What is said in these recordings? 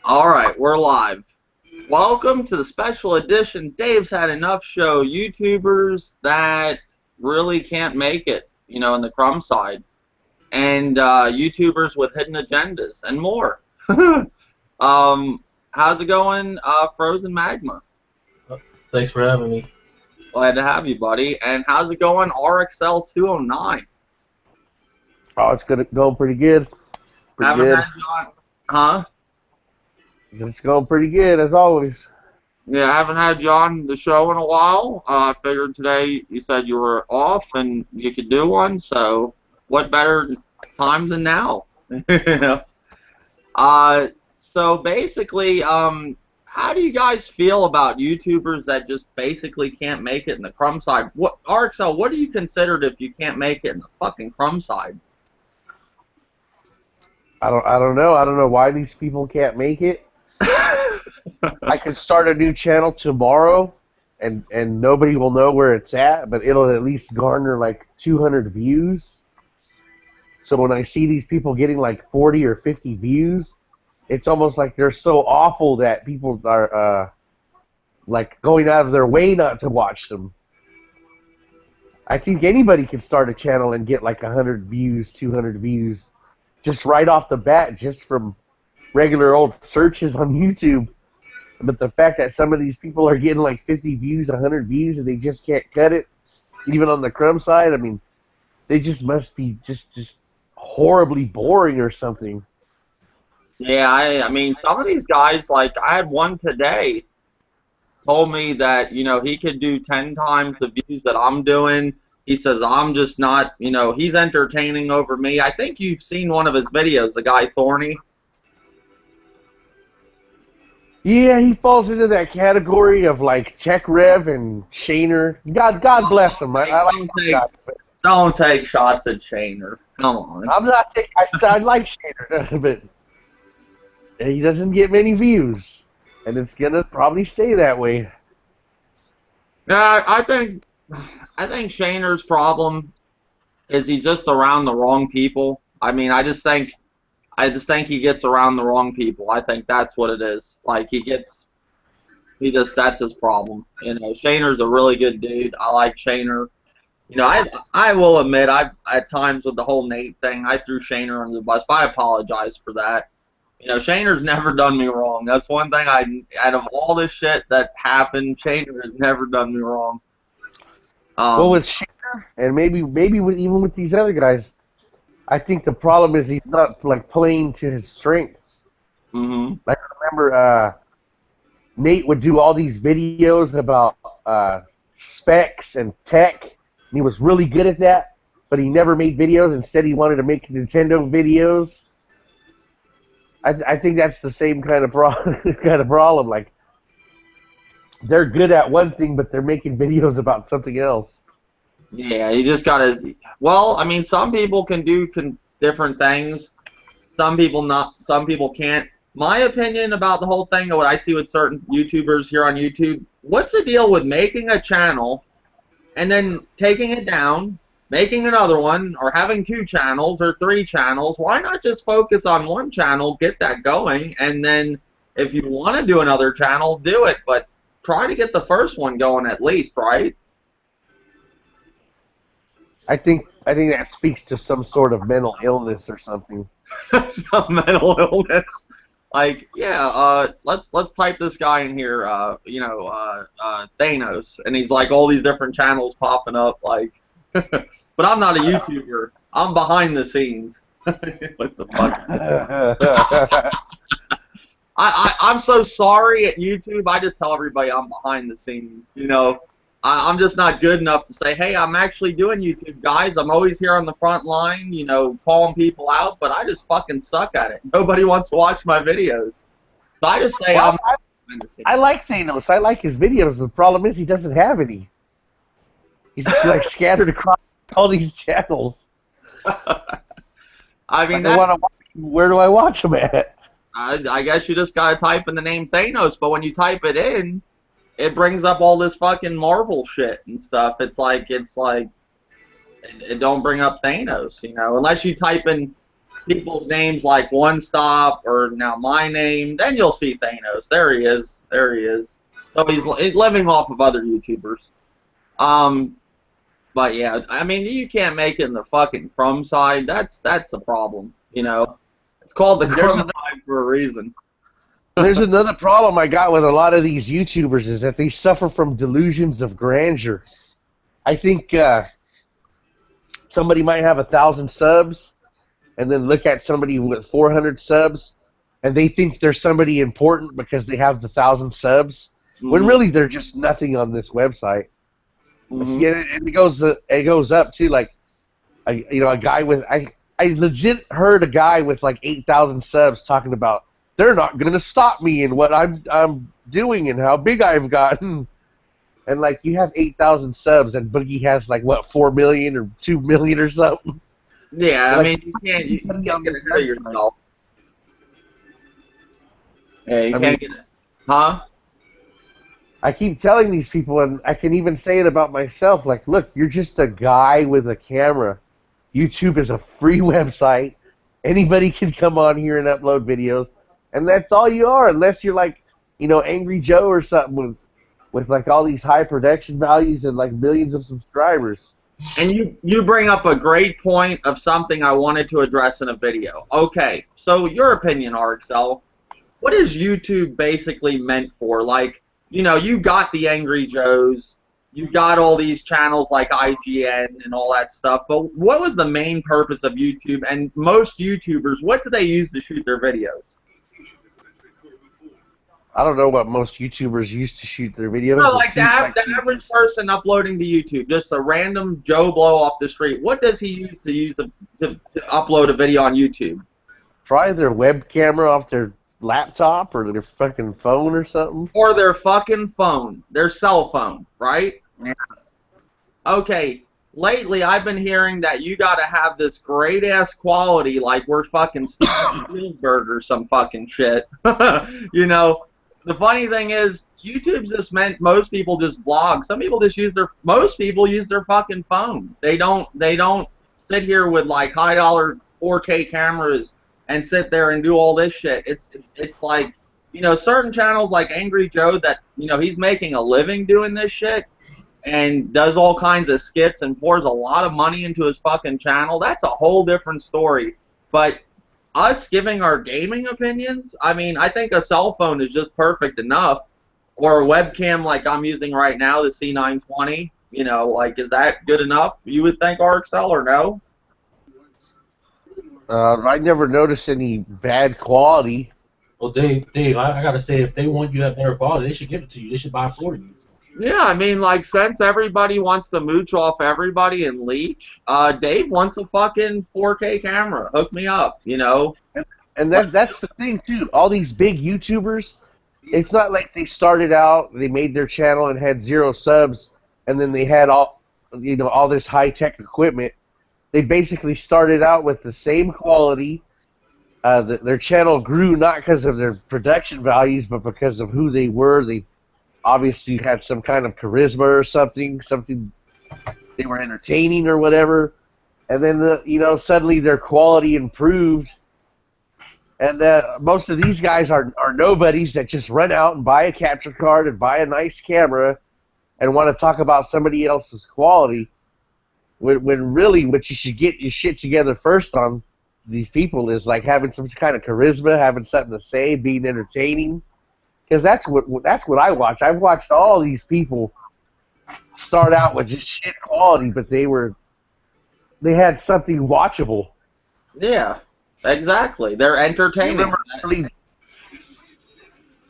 All right, we're live. Welcome to the special edition Dave's Had Enough show. YouTubers that really can't make it, in the Crum side. And YouTubers with hidden agendas and more. How's it going, Frozen Magma? Thanks for having me. Glad to have you, buddy. And how's it going, RXL 209? Oh, it's going pretty good. Haven't had John, huh? It's going pretty good, as always. Yeah, I haven't had you on the show in a while. I figured today you said you were off and you could do one, so what better time than now? So basically, how do you guys feel about YouTubers that just basically can't make it in the Crum side? What, RXL, what do you consider if you can't make it in the fucking Crum side? I don't know. I don't know why these people can't make it. I could start a new channel tomorrow, and nobody will know where it's at, but it'll at least garner like 200 views. So when I see these people getting like 40 or 50 views, it's almost like they're so awful that people are like going out of their way not to watch them. I think anybody can start a channel and get like 100 views, 200 views, just right off the bat, just from regular old searches on YouTube. But the fact that some of these people are getting like 50 views, 100 views, and they just can't cut it, even on the Crum side, I mean, they just must be just horribly boring or something. Yeah, I mean, some of these guys, like, I had one today, told me that, he could do 10 times the views that I'm doing. He says, I'm just not, he's entertaining over me. I think you've seen one of his videos, the guy Thorny. Yeah, he falls into that category of like Tech Rev and Shaner. God bless him. I like that. Don't take shots at Shaner. Come on. I'm not. I like Shaner, but he doesn't get many views, and it's gonna probably stay that way. Yeah, I think Shaner's problem is he's just around the wrong people. I mean, I just think he gets around the wrong people. I think that's what it is. Like that's his problem. Shaner's a really good dude. I like Shaner. I will admit, at times with the whole Nate thing, I threw Shaner under the bus, but I apologize for that. Shaner's never done me wrong. That's one thing out of all this shit that happened, Shaner has never done me wrong. Well, with Shaner, and maybe even with these other guys, I think the problem is he's not like playing to his strengths. Mm-hmm. Like I remember, Nate would do all these videos about specs and tech, and he was really good at that. But he never made videos. Instead, he wanted to make Nintendo videos. I think that's the same kind of problem. Like they're good at one thing, but they're making videos about something else. Yeah, you just gotta. Well, I mean, some people can do different things. Some people not. Some people can't. My opinion about the whole thing, what I see with certain YouTubers here on YouTube, what's the deal with making a channel and then taking it down, making another one, or having 2 channels or 3 channels? Why not just focus on one channel, get that going, and then if you want to do another channel, do it. But try to get the first one going at least, right? I think that speaks to some sort of mental illness or something. Some mental illness. Like, yeah, let's type this guy in here, Thanos, and he's like all these different channels popping up, like, but I'm not a YouTuber. I'm behind the scenes. What the fuck? I'm so sorry at YouTube. I just tell everybody I'm behind the scenes. I'm just not good enough to say, hey, I'm actually doing YouTube, guys. I'm always here on the front line, calling people out, but I just fucking suck at it. Nobody wants to watch my videos. So I just say I like Thanos. I like his videos. The problem is he doesn't have any. He's like scattered across all these channels. I mean, where do I watch them at? I guess you just gotta type in the name Thanos, but when you type it in, it brings up all this fucking Marvel shit and stuff. It's like it don't bring up Thanos, unless you type in people's names like One Stop or now my name, then you'll see Thanos. There he is. There he is. So he's living off of other YouTubers. But yeah, I mean, you can't make it in the fucking Crum side. That's a problem. You know, it's called the Crum side for a reason. There's another problem I got with a lot of these YouTubers is that they suffer from delusions of grandeur. I think somebody might have 1,000 subs, and then look at somebody with 400 subs, and they think they're somebody important because they have the 1,000 subs, when really they're just nothing on this website. And it goes up too. Like, a guy with I legit heard a guy with like 8,000 subs talking about they're not gonna stop me in what I'm doing and how big I've gotten. And like, you have 8,000 subs, and Boogie has like what, 4 million or 2 million or something. Yeah, like, I mean, you can't get ahead of yourself. Yeah, you can't get it. Huh? I keep telling these people, and I can even say it about myself, like, look, you're just a guy with a camera. YouTube is a free website. Anybody can come on here and upload videos, and that's all you are, unless you're like, Angry Joe or something with like all these high production values and like millions of subscribers. And you bring up a great point of something I wanted to address in a video. Okay, so your opinion, RXL, what is YouTube basically meant for? Like, you got the Angry Joes, you got all these channels like IGN and all that stuff, but what was the main purpose of YouTube? And most YouTubers, what do they use to shoot their videos? I don't know what most YouTubers use to shoot their videos. No, like the average person uploading to YouTube, just a random Joe Blow off the street, what does he use to upload a video on YouTube? Probably their web camera off their laptop or their fucking phone or something. Or their fucking phone, their cell phone, right? Yeah. Okay, lately I've been hearing that you gotta have this great ass quality, like we're fucking Steven Spielberg or some fucking shit. The funny thing is, YouTube's just meant most people just vlog. Some people just most people use their fucking phone. They don't sit here with like high dollar 4K cameras and sit there and do all this shit. It's like, certain channels like Angry Joe that, he's making a living doing this shit and does all kinds of skits and pours a lot of money into his fucking channel. That's a whole different story. But us giving our gaming opinions, I mean, I think a cell phone is just perfect enough, or a webcam like I'm using right now, the C920. Like, is that good enough? You would think, RXL, or no? I never noticed any bad quality. Well, Dave, I gotta say, if they want you to have better quality, they should give it to you. They should buy it for you. Yeah, I mean, like, since everybody wants to mooch off everybody and leech, Dave wants a fucking 4K camera. Hook me up, And that's the thing, too. All these big YouTubers, it's not like they started out, they made their channel and had 0 subs, and then they had all this high-tech equipment. They basically started out with the same quality. Their channel grew not because of their production values, but because of who they were. They obviously had some kind of charisma or something they were entertaining or whatever, and then suddenly their quality improved, and most of these guys are nobodies that just run out and buy a capture card and buy a nice camera and want to talk about somebody else's quality, when really what you should get your shit together first on these people is like having some kind of charisma, having something to say, being entertaining. Because that's what I watch. I've watched all these people start out with just shit quality, but they had something watchable. Yeah, exactly. They're entertaining.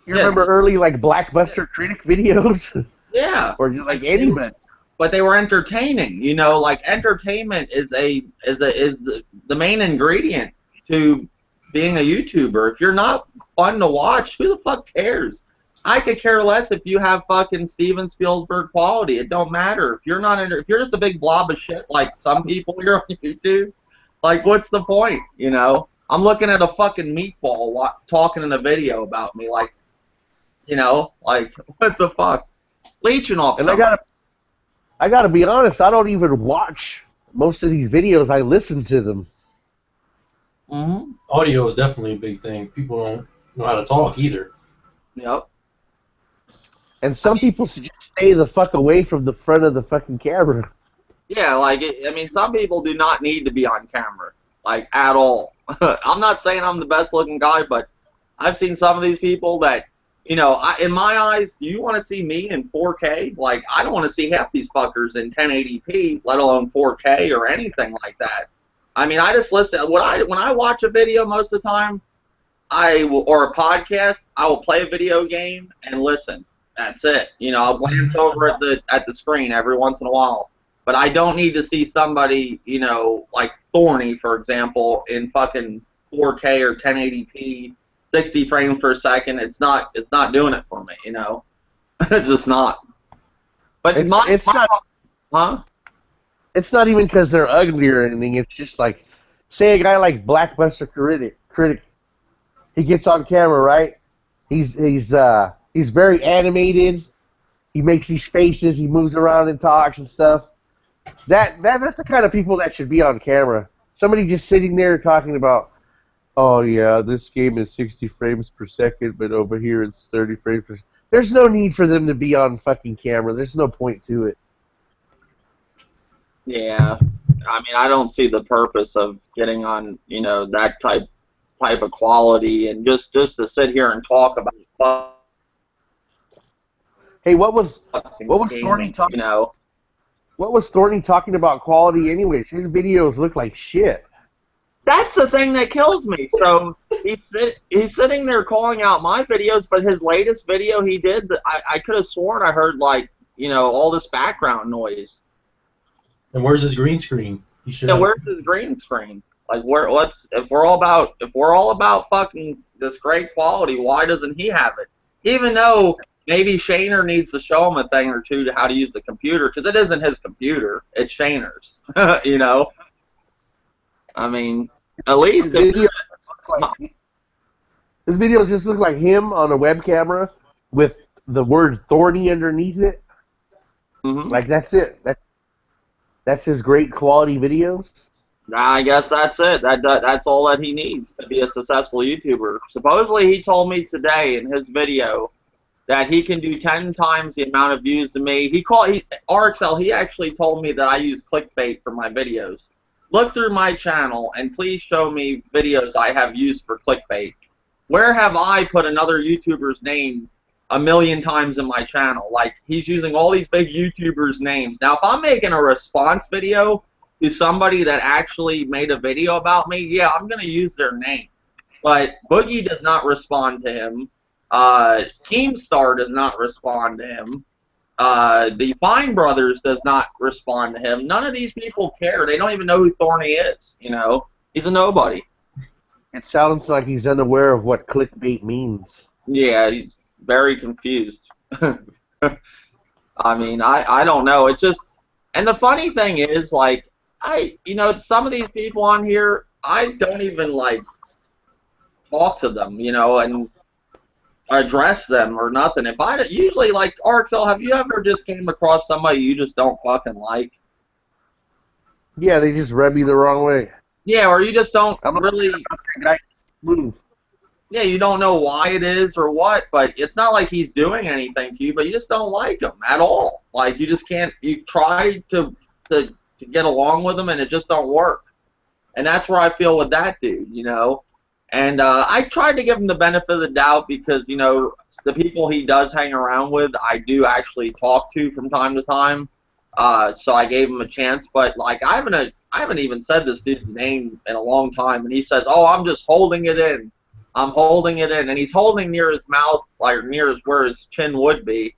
You remember early like Blackbuster Critic videos? Yeah. Or just like anybody. But they were entertaining. Like entertainment is the main ingredient to being a YouTuber. If you're not fun to watch, who the fuck cares? I could care less if you have fucking Steven Spielberg quality. It don't matter. If you're not if you're just a big blob of shit like some people here on YouTube, like what's the point? I'm looking at a fucking meatball talking in a video about me, like, like what the fuck? Leeching off. And I gotta be honest, I don't even watch most of these videos. I listen to them. Mm-hmm. Audio is definitely a big thing. People don't know how to talk either. Yep. And some people should just stay the fuck away from the front of the fucking camera. Yeah, like I mean, some people do not need to be on camera, like at all. I'm not saying I'm the best looking guy, but I've seen some of these people that, in my eyes, do you want to see me in 4K? Like, I don't want to see half these fuckers in 1080p, let alone 4K or anything like that. I mean, I just listen. When I watch a video most of the time, or a podcast, I will play a video game and listen. That's it. I'll glance over at the screen every once in a while. But I don't need to see somebody, like Thorny, for example, in fucking 4K or 1080p, 60 frames per second. It's not doing it for me, It's just not. But It's not. huh? It's not even because they're ugly or anything. It's just like, say a guy like Blackbuster Critic, he gets on camera, right? He's very animated. He makes these faces. He moves around and talks and stuff. That's the kind of people that should be on camera. Somebody just sitting there talking about, oh yeah, this game is 60 frames per second, but over here it's 30 frames per second. There's no need for them to be on fucking camera. There's no point to it. Yeah. I mean, I don't see the purpose of getting on, that type of quality and just to sit here and talk about Hey, what was Thorny gaming, talking? What was Thorny talking about quality anyways? His videos look like shit. That's the thing that kills me. So he's sitting there calling out my videos, but his latest video he did, I could have sworn I heard like, all this background noise. And where's his green screen? He should. Yeah, where's his green screen? Like, if we're all about fucking this great quality, why doesn't he have it? Even though maybe Shaner needs to show him a thing or two to how to use the computer, because it isn't his computer, it's Shaner's. I mean, at least His videos just look like him on a web camera with the word Thorny underneath it. Mhm. Like that's it. That's his great quality videos. I guess that's it. That's all that he needs to be a successful YouTuber. Supposedly, he told me today in his video that he can do 10 times the amount of views to me. RXL, he actually told me that I use clickbait for my videos. Look through my channel and please show me videos I have used for clickbait. Where have I put another YouTuber's name a million times in my channel? Like, he's using all these big YouTubers' names. Now, if I'm making a response video to somebody that actually made a video about me, yeah, I'm going to use their name. But Boogie does not respond to him. Keemstar does not respond to him. The Fine Brothers does not respond to him. None of these people care. They don't even know who Thorny is. He's a nobody. It sounds like he's unaware of what clickbait means. Yeah, he's very confused. I mean, I don't know. It's just, and the funny thing is, like, some of these people on here, I don't even like talk to them, and address them or nothing. If I usually like RXL, have you ever just came across somebody you just don't fucking like? Yeah, they just rub you the wrong way. Yeah, or you just don't I'm really. Move. Yeah, you don't know why it is or what, but it's not like he's doing anything to you, but you just don't like him at all. Like, you just can't. You try to get along with him, and it just don't work. And that's where I feel with that dude, And I tried to give him the benefit of the doubt because, the people he does hang around with, I do actually talk to from time to time. So I gave him a chance. But, like, I haven't even said this dude's name in a long time. And he says, oh, I'm just holding it in. I'm holding it in. And he's holding near his mouth, like near where his chin would be,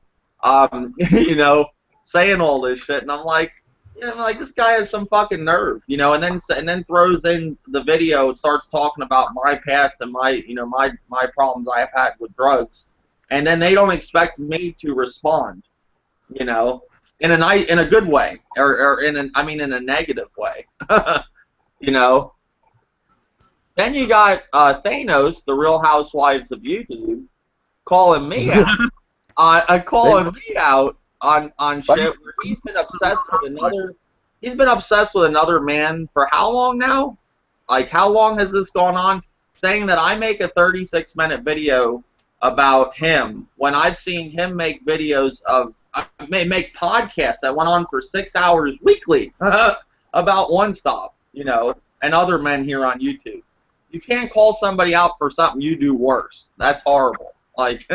saying all this shit. And I'm like, yeah, like, this guy has some fucking nerve, and then throws in the video and starts talking about my past and my problems I have had with drugs, and then they don't expect me to respond, in a good way, or in a negative way, you know. Then you got Thanos, the Real Housewives of YouTube, calling me out, on shit where he's been obsessed with another man for how long now? like how long has this gone on? Saying that I make a 36-minute video about him when I've seen him make videos of make podcasts that went on for 6 hours weekly about One Stop, and other men here on YouTube. You can't call somebody out for something you do worse. That's horrible. Like,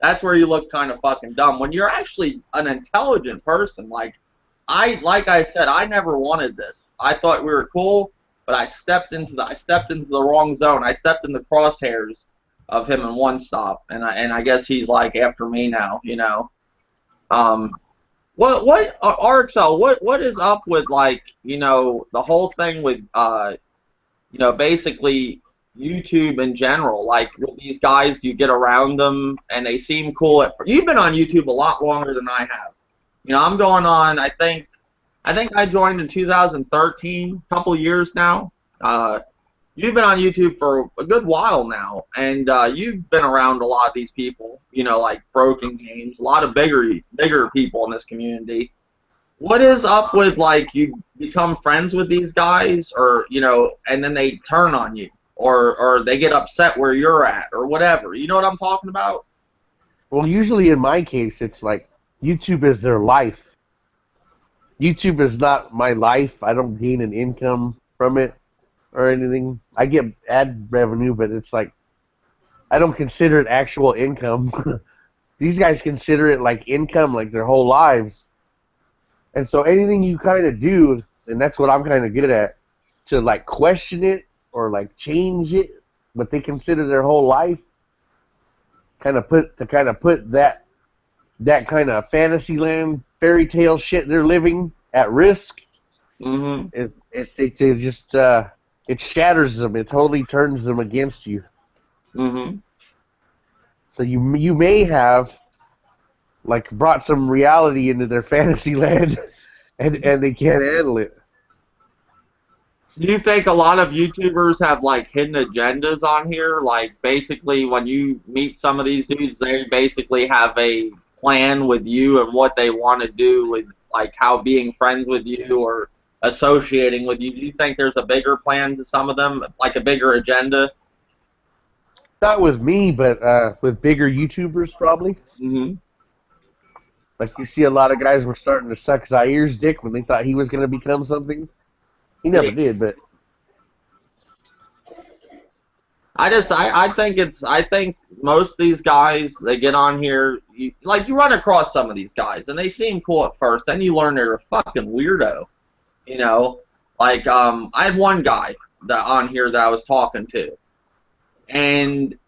that's where you look kind of fucking dumb. When you're actually an intelligent person, like I said, I never wanted this. I thought we were cool, but I stepped into the wrong zone. I stepped in the crosshairs of him in One Stop, and I guess he's like after me now, what RXL, what is up with, like, the whole thing with basically YouTube in general, like with these guys, you get around them and they seem cool you've been on YouTube a lot longer than I have. I'm going on, I think I joined in 2013, a couple years now. You've been on YouTube for a good while now, and you've been around a lot of these people, like Broken Games, a lot of bigger people in this community. What is up with, like, you become friends with these guys, or, and then they turn on you, or they get upset where you're at, or whatever? You know what I'm talking about? Well, usually in my case, it's like YouTube is their life. YouTube is not my life. I don't gain an income from it or anything. I get ad revenue, but it's like I don't consider it actual income. These guys consider it like income, like their whole lives. And so anything you kind of do, and that's what I'm kind of good at, to like question it or like change it, what they consider their whole life, kind of put that kind of fantasy land fairy tale shit they're living at risk. Mm-hmm. They just it shatters them. It totally turns them against you. Mm-hmm. So you may have like brought some reality into their fantasy land, and they can't handle it. Do you think a lot of YouTubers have, like, hidden agendas on here? Like, basically, when you meet some of these dudes, they basically have a plan with you and what they want to do with, like, how being friends with you or associating with you. Do you think there's a bigger plan to some of them, like a bigger agenda? Not with me, but with bigger YouTubers probably. Mm-hmm. Like you see a lot of guys were starting to suck Zaire's dick when they thought he was going to become something. He never did, but I think most of these guys, they get on here, you run across some of these guys and they seem cool at first, then you learn they're a fucking weirdo, like, I had one guy on here that I was talking to, and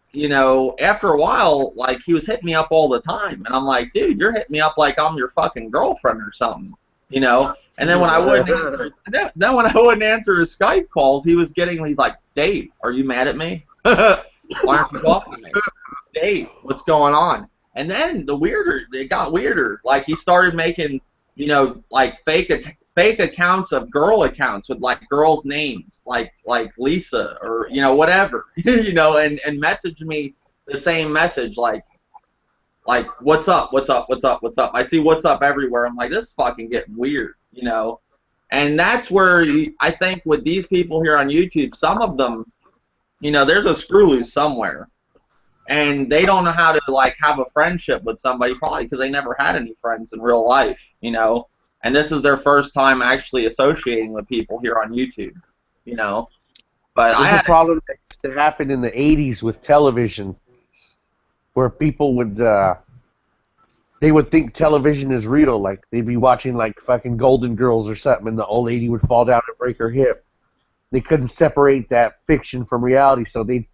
after a while, like, he was hitting me up all the time, and I'm like, dude, you're hitting me up like I'm your fucking girlfriend or something, And then when I wouldn't answer his Skype calls, he's like, Dave, are you mad at me? Why aren't you talking to me? Dave, what's going on? And then it got weirder. Like, he started making, like fake accounts of girl accounts with, like, girls' names, like Lisa or whatever, and message me the same message, like what's up, what's up, what's up, what's up. I see what's up everywhere. I'm like, this is fucking getting weird, And that's where I think with these people here on YouTube, some of them, there's a screw loose somewhere, and they don't know how to, like, have a friendship with somebody, probably because they never had any friends in real life, And this is their first time actually associating with people here on YouTube, But there's a problem that used to happen in the 80s with television, where people would they would think television is real. Like, they'd be watching, like, fucking Golden Girls or something, and the old lady would fall down and break her hip. They couldn't separate that fiction from reality, so they'd,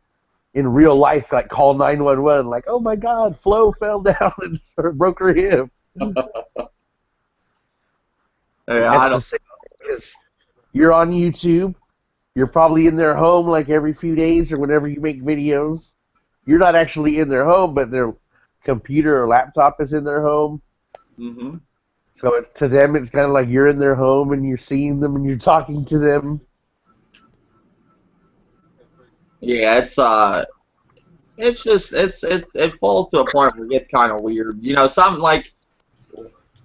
in real life, like, call 911, like, oh my God, Flo fell down and broke her hip. That's the same, because you're on YouTube, you're probably in their home, like, every few days or whenever you make videos. You're not actually in their home, but their computer or laptop is in their home. Mm-hmm. So to them, it's kind of like you're in their home and you're seeing them and you're talking to them. Yeah, it falls to a point where it gets kind of weird. Something like,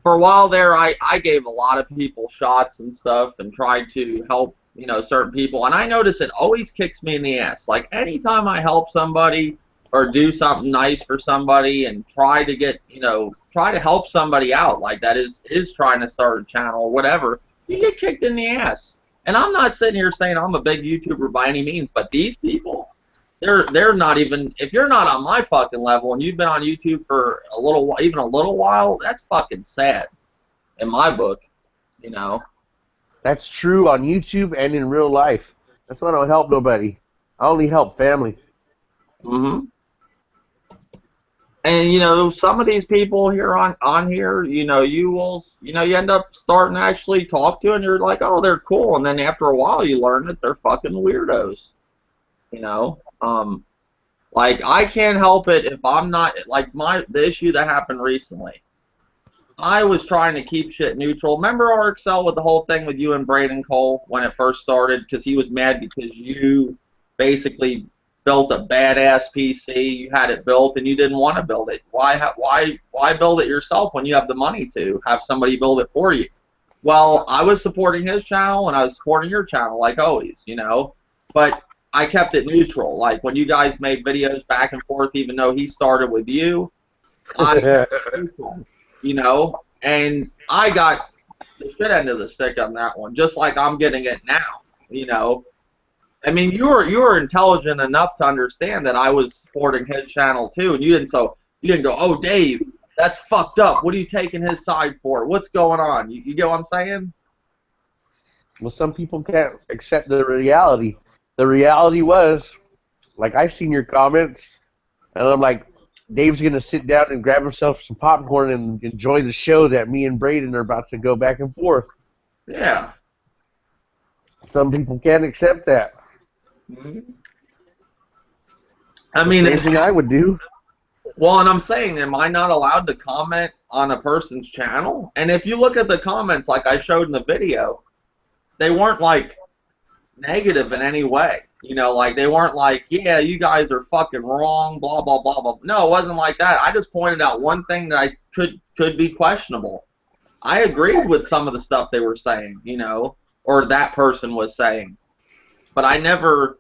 for a while there, I gave a lot of people shots and stuff and tried to help, certain people, and I notice it always kicks me in the ass. Like anytime I help somebody or do something nice for somebody and try to try to help somebody out, like that is trying to start a channel or whatever, you get kicked in the ass. And I'm not sitting here saying I'm a big YouTuber by any means, but these people, they're not even, if you're not on my fucking level and you've been on YouTube for even a little while, that's fucking sad in my book, you know. That's true on YouTube and in real life. That's why I don't help nobody. I only help family. hmm And some of these people here on here, you end up starting to actually talk to, and you're like, oh, they're cool, and then after a while, you learn that they're fucking weirdos. You know, like I can't help it if I'm not like the issue that happened recently. I was trying to keep shit neutral. Remember RXL with the whole thing with you and Braden Cole when it first started, because he was mad because you basically built a badass PC. You had it built and you didn't want to build it. Why build it yourself when you have the money to have somebody build it for you? Well, I was supporting his channel and I was supporting your channel like always, but I kept it neutral. Like when you guys made videos back and forth, even though he started with you, I kept it neutral, and I got the shit end of the stick on that one, just like I'm getting it now. I mean, you were intelligent enough to understand that I was supporting his channel too, and you didn't go, oh Dave, that's fucked up. What are you taking his side for? What's going on? You get what I'm saying? Well, some people can't accept the reality. The reality was, like, I seen your comments, and I'm like, Dave's gonna sit down and grab himself some popcorn and enjoy the show that me and Braden are about to go back and forth. Yeah. Some people can't accept that. Mm-hmm. I mean, Same thing I would do. well, and I'm saying, am I not allowed to comment on a person's channel? And if you look at the comments, like I showed in the video, they weren't like negative in any way. Like they weren't like, yeah, you guys are fucking wrong, blah blah blah blah. No, it wasn't like that. I just pointed out one thing that I could be questionable. I agreed with some of the stuff they were saying, or that person was saying, but I never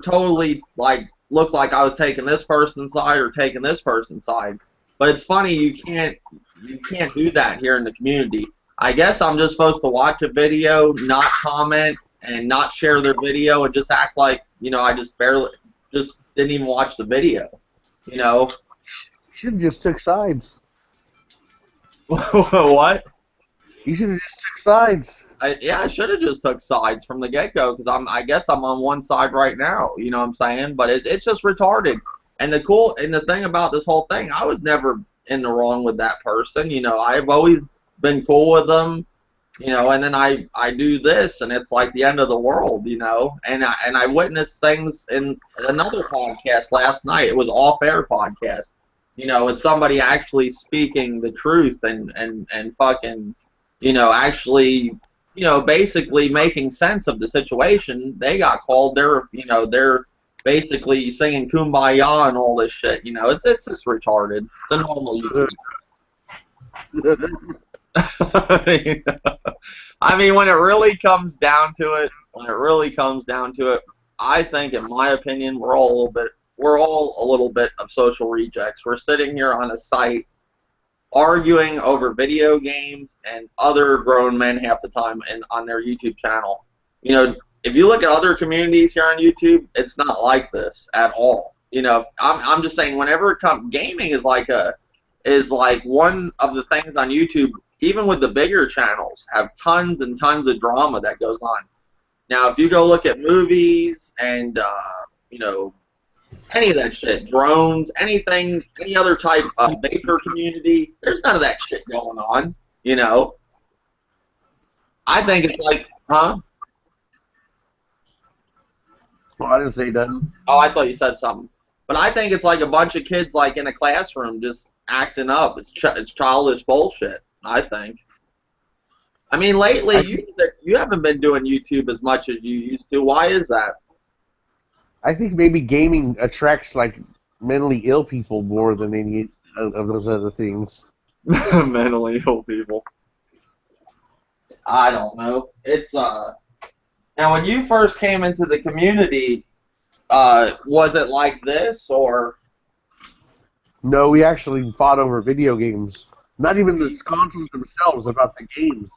totally like looked like I was taking this person's side or taking this person's side. But it's funny, you can't do that here in the community. I guess I'm just supposed to watch a video, not comment, and not share their video, and just act like I just didn't even watch the video. You should have just took sides. What? You should have just took sides. I should have just took sides from the get-go, because I guess I'm on one side right now. You know what I'm saying? But it's just retarded. And the thing about this whole thing, I was never in the wrong with that person. I've always been cool with them. And then I do this, and it's like the end of the world. And I witnessed things in another podcast last night. It was off-air podcast. It's somebody actually speaking the truth and fucking, actually, basically making sense of the situation. They got called. They're basically singing "Kumbaya" and all this shit. It's just retarded. It's a normal YouTube. I mean, when it really comes down to it, I think, in my opinion, we're all a little bit of social rejects. We're sitting here on a site arguing over video games and other grown men half the time and on their YouTube channel. If you look at other communities here on YouTube, it's not like this at all. I'm just saying, whenever it comes, gaming is like one of the things on YouTube. Even with the bigger channels, have tons and tons of drama that goes on. Now, if you go look at movies and any of that shit, drones, anything, any other type of vapor community, there's none of that shit going on. I think it's like, huh? Well, I didn't say nothing. Oh, I thought you said something. But I think it's like a bunch of kids like in a classroom just acting up. It's childish bullshit, I think. I mean, lately you haven't been doing YouTube as much as you used to. Why is that? I think maybe gaming attracts like mentally ill people more than any of those other things. Mentally ill people. I don't know. It's Now, when you first came into the community, was it like this, or No, we actually fought over video games. Not even the consoles themselves, about the games.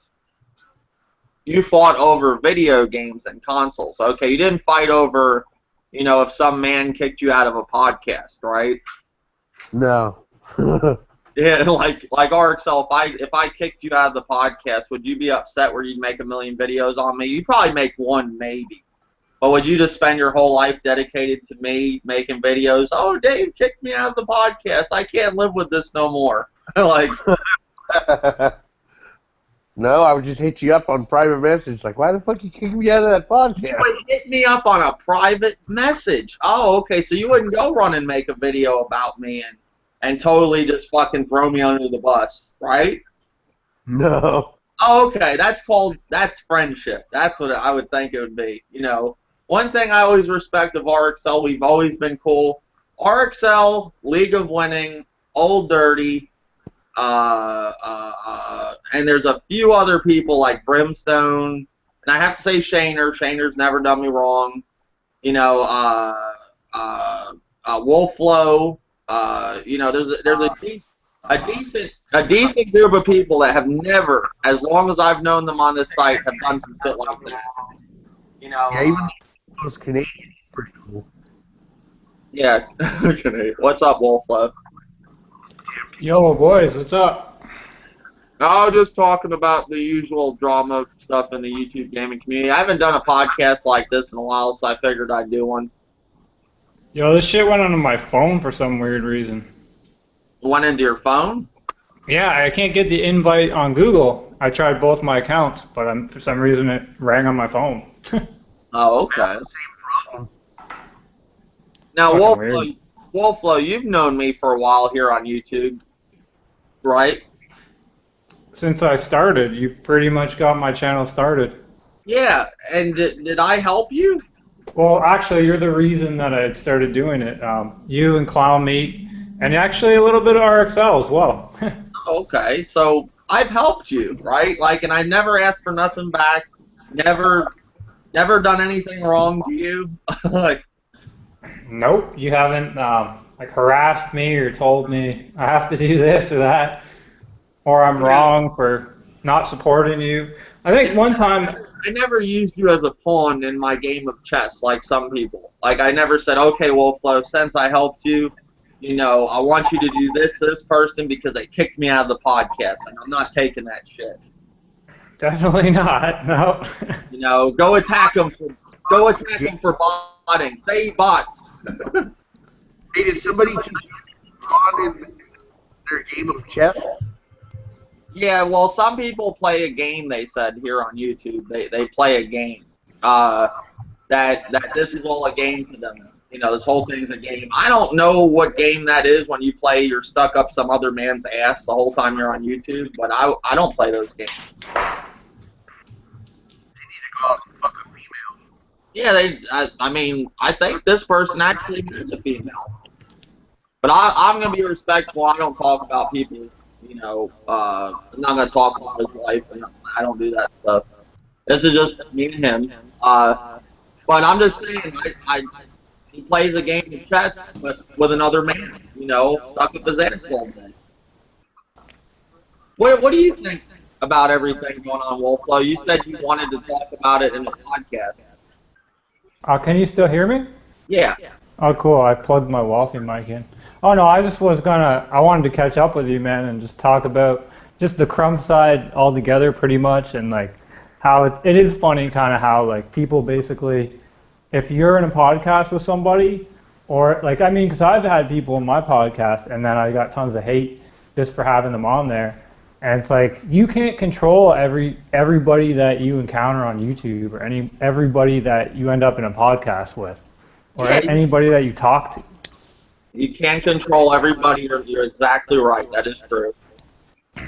you fought over video games and consoles? Okay, you didn't fight over, if some man kicked you out of a podcast, right? No. Yeah, like RXL, if I kicked you out of the podcast, would you be upset where you'd make a million videos on me? You'd probably make one, maybe. But would you just spend your whole life dedicated to me making videos? Oh, Dave kicked me out of the podcast. I can't live with this no more. Like, No, I would just hit you up on private message, like, why the fuck you kicking me out of that you podcast? would hit me up on a private message. Oh, okay, so you wouldn't go run and make a video about me and totally just fucking throw me under the bus, right? No. Oh, okay, that's friendship. That's what I would think it would be. One thing I always respect of RXL, we've always been cool. RXL, League of Winning, Old Dirty, and there's a few other people like Brimstone, and I have to say Shaner. Shaner's never done me wrong. Wolflow. There's a decent group of people that have never, as long as I've known them on this site, have done some shit like that. Yeah, even those Canadians are pretty cool. Yeah. Okay. What's up, Wolflow? Yo, boys, what's up? Oh, just talking about the usual drama stuff in the YouTube gaming community. I haven't done a podcast like this in a while, so I figured I'd do one. Yo, this shit went onto my phone for some weird reason. Went into your phone? Yeah, I can't get the invite on Google. I tried both my accounts, but for some reason it rang on my phone. Oh, okay. Same problem. Now, Fucking Wolflow, you've known me for a while here on YouTube, right? Since I started, you pretty much got my channel started. Yeah, and did I help you? Well, actually, you're the reason that I had started doing it. You and Clown Meat, and actually a little bit of RXL as well. Okay, so I've helped you, right? Like, and I've never asked for nothing back. Never done anything wrong to you. Like, Nope, you haven't harassed me or told me I have to do this or that, or I'm wrong for not supporting you. I think one time, I never used you as a pawn in my game of chess like some people. Like, I never said, okay, Wolflow, since I helped you, I want you to do this to this person because they kicked me out of the podcast, and I'm not taking that shit. definitely not. No. Go attack them for botting. They bots. Hey, did somebody just on in their game of chess? Yeah, well, some people play a game. They said here on YouTube, they play a game. That this is all a game to them. This whole thing's a game. I don't know what game that is when you play. You're stuck up some other man's ass the whole time you're on YouTube. But I don't play those games. They need to go out and fuck a female. Yeah, I think this person actually is a female. But I'm gonna be respectful. I don't talk about people. I'm not gonna talk about his wife. And I don't do that stuff. This is just me and him. But I'm just saying, he plays a game of chess with another man. Stuck up his ass all day. What do you think about everything going on, Wolflow? You said you wanted to talk about it in the podcast. Can you still hear me? Yeah. Oh, cool. I plugged my Wi-Fi mic in. Oh, no, I wanted to catch up with you, man, and just talk about just the Crum side altogether pretty much, and like how it is funny kind of how like people basically, if you're in a podcast with somebody, or like, because I've had people in my podcast, and then I got tons of hate just for having them on there. And it's like you can't control everybody that you encounter on YouTube or everybody that you end up in a podcast with, or anybody that you talk to. You can't control everybody. You're exactly right. That is true.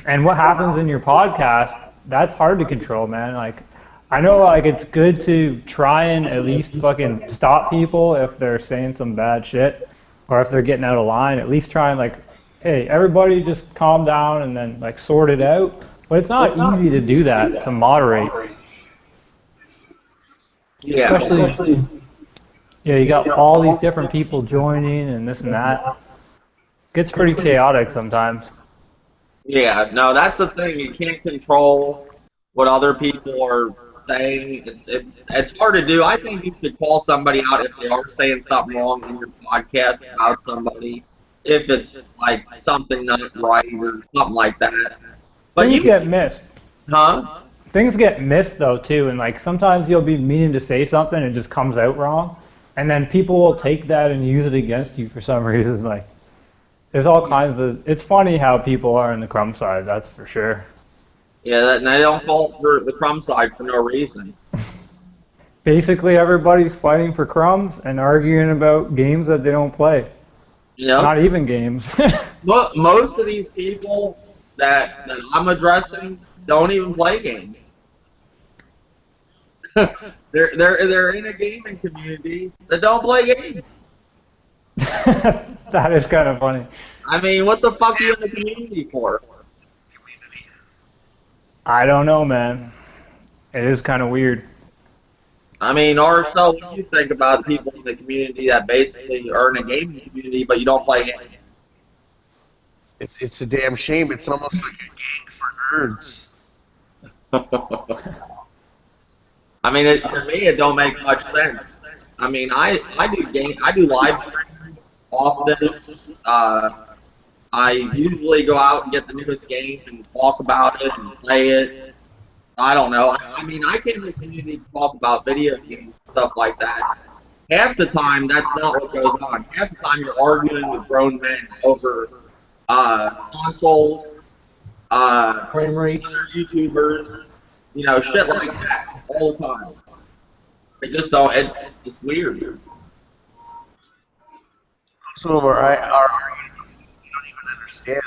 And what happens in your podcast, that's hard to control, man. Like, I know, like, it's good to try and at least fucking stop people if they're saying some bad shit, or if they're getting out of line. At least try and, like, hey, everybody just calm down and then, like, sort it out. But it's not easy to do that, to moderate. Yeah. Especially, yeah, you got all these different people joining and this and that. Gets pretty chaotic sometimes. Yeah, no, that's the thing. You can't control what other people are saying. It's hard to do. I think you should call somebody out if they are saying something wrong in your podcast about somebody, if it's like something not right or something like that. But Things you, get missed. huh? Things get missed though too, and like sometimes you'll be meaning to say something and it just comes out wrong, and then people will take that and use it against you for some reason. Like there's all kinds of. It's funny how people are in the Crum side, that's for sure. Yeah, and they don't fall for the Crum side for no reason. Basically, everybody's fighting for crumbs and arguing about games that they don't play. You know, Not even games. most of these people that I'm addressing don't even play games. They're in a gaming community that don't play games. That is kind of funny. I mean, what the fuck are you in the community for? I don't know, man. It is kind of weird. I mean, RXL, what do you think about people in the community that basically are in a gaming community but you don't play games? It's a damn shame. It's almost like a gang for nerds. I mean, to me, it don't make much sense. I mean, I do live streaming often. I usually go out and get the newest game and talk about it and play it. I don't know. I mean, I came to this community to talk about video games and stuff like that. Half the time, that's not what goes on. Half the time, you're arguing with grown men over consoles, Frame rate. other YouTubers, shit like that all the time. It just don't. It's weird. Some of them are you don't even understand.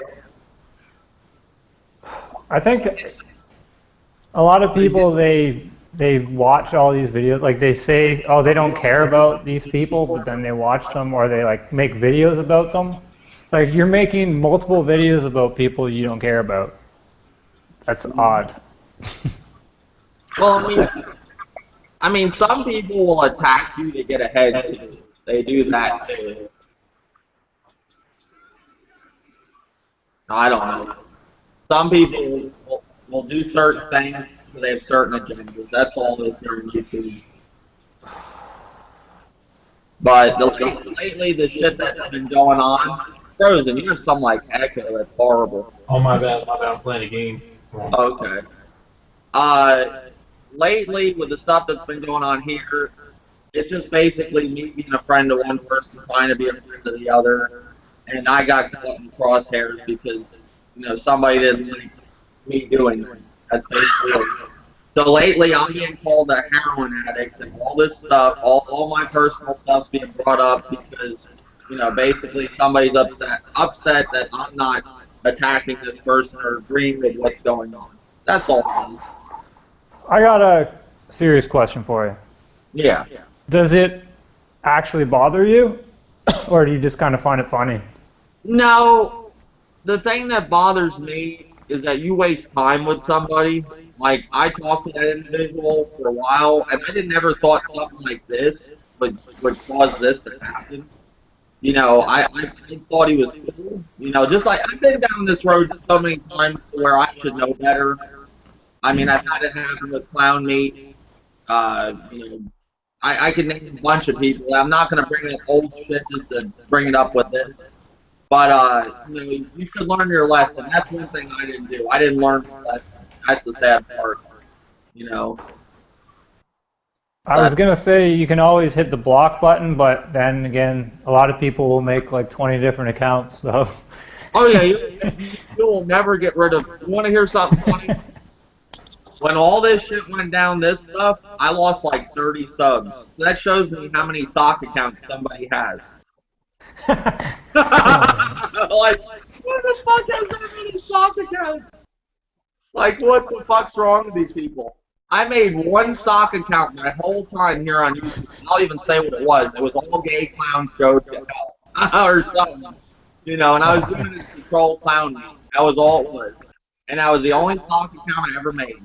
I think a lot of people they watch all these videos, like they say, oh, they don't care about these people, but then they watch them or they like make videos about them. Like you're making multiple videos about people you don't care about. That's odd. Well, I mean, some people will attack you to get ahead too. They do that too. I don't know. Some people will do certain things because they have certain agendas. That's all they do on YouTube. But lately, the shit that's been going on, Frozen, you have some like Echo that's horrible. Oh my bad, I'm playing a game. Okay. Uh, lately, with the stuff that's been going on here, it's just basically me being a friend to one person trying to be a friend to the other, and I got caught in crosshairs because somebody didn't like me doing it. That's basically it. So lately, I'm being called a heroin addict and all this stuff. All my personal stuff's being brought up because basically somebody's upset that I'm not attacking this person or agreeing with what's going on. That's all it is. I got a serious question for you. Yeah. Does it actually bother you, or do you just kind of find it funny? No, the thing that bothers me is that you waste time with somebody. Like, I talked to that individual for a while, and I didn't ever thought something like this would cause this to happen. I thought he was cool. Just like I've been down this road so many times to where I should know better. I mean, I've had it happen with Clown Meat. Uh, you know, I can name a bunch of people. I'm not going to bring up old shit just to bring it up with this. But you should learn your lesson. That's one thing I didn't do. I didn't learn my lesson. That's the sad part. You know. I was But gonna say you can always hit the block button, but then again, a lot of people will make like 20 different accounts, so. oh yeah, you will never get rid of. You want to hear something funny? When all this shit went down, this stuff, I lost like 30 subs. That shows me how many sock accounts somebody has. Like, who the fuck has that many sock accounts? Like, what the fuck's wrong with these people? I made one sock account my whole time here on YouTube. I'll even say what it was. It was all gay clowns go to hell or something. And I was doing it to troll clown me. That was all it was. And that was the only sock account I ever made.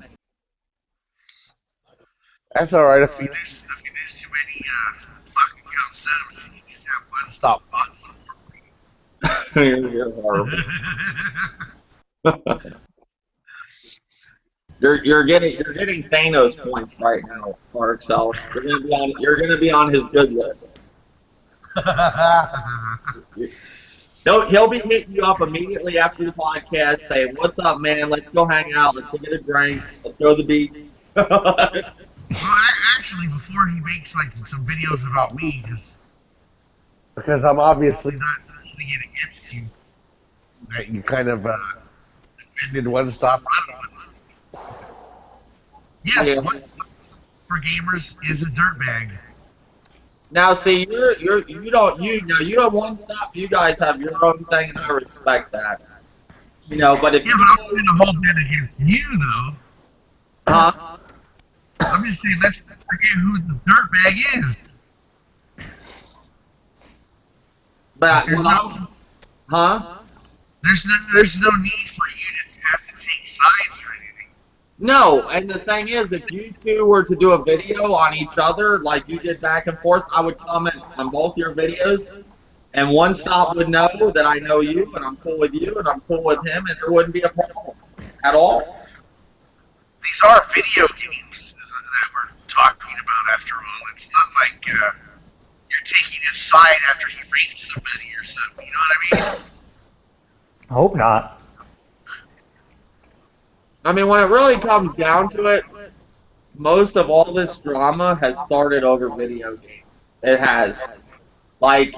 That's all right. If you do too many fucking count setups, you can just have one stop bots. You're horrible. You're getting Thanos points right now, Mark. So you're gonna be on his good list. He'll be hitting you up immediately after the podcast, saying, "What's up, man? Let's go hang out. Let's go get a drink. Let's go to the beach." Well, actually, before he makes like some videos about me, because I'm obviously not holding it against you, that you kind of defended one stop. Yes, Yeah. what for gamers is a dirtbag. Now, see, you have one stop. You guys have your own thing, and I respect that. But if Yeah, but I'm going to hold that against you, though. huh? I'm just saying, let's forget who the dirtbag is. But There's what no, huh? there's no need for you to have to take sides or anything. No, and the thing is, if you two were to do a video on each other, like you did back and forth, I would comment on both your videos, and one stop would know that I know you, and I'm cool with you, and I'm cool with him, and there wouldn't be a problem at all. These are video games that we're talking about, after all. It's not like you're taking his side after he raped somebody or something. You know what I mean? I hope not. I mean, when it really comes down to it, most of all this drama has started over video games. It has. Like,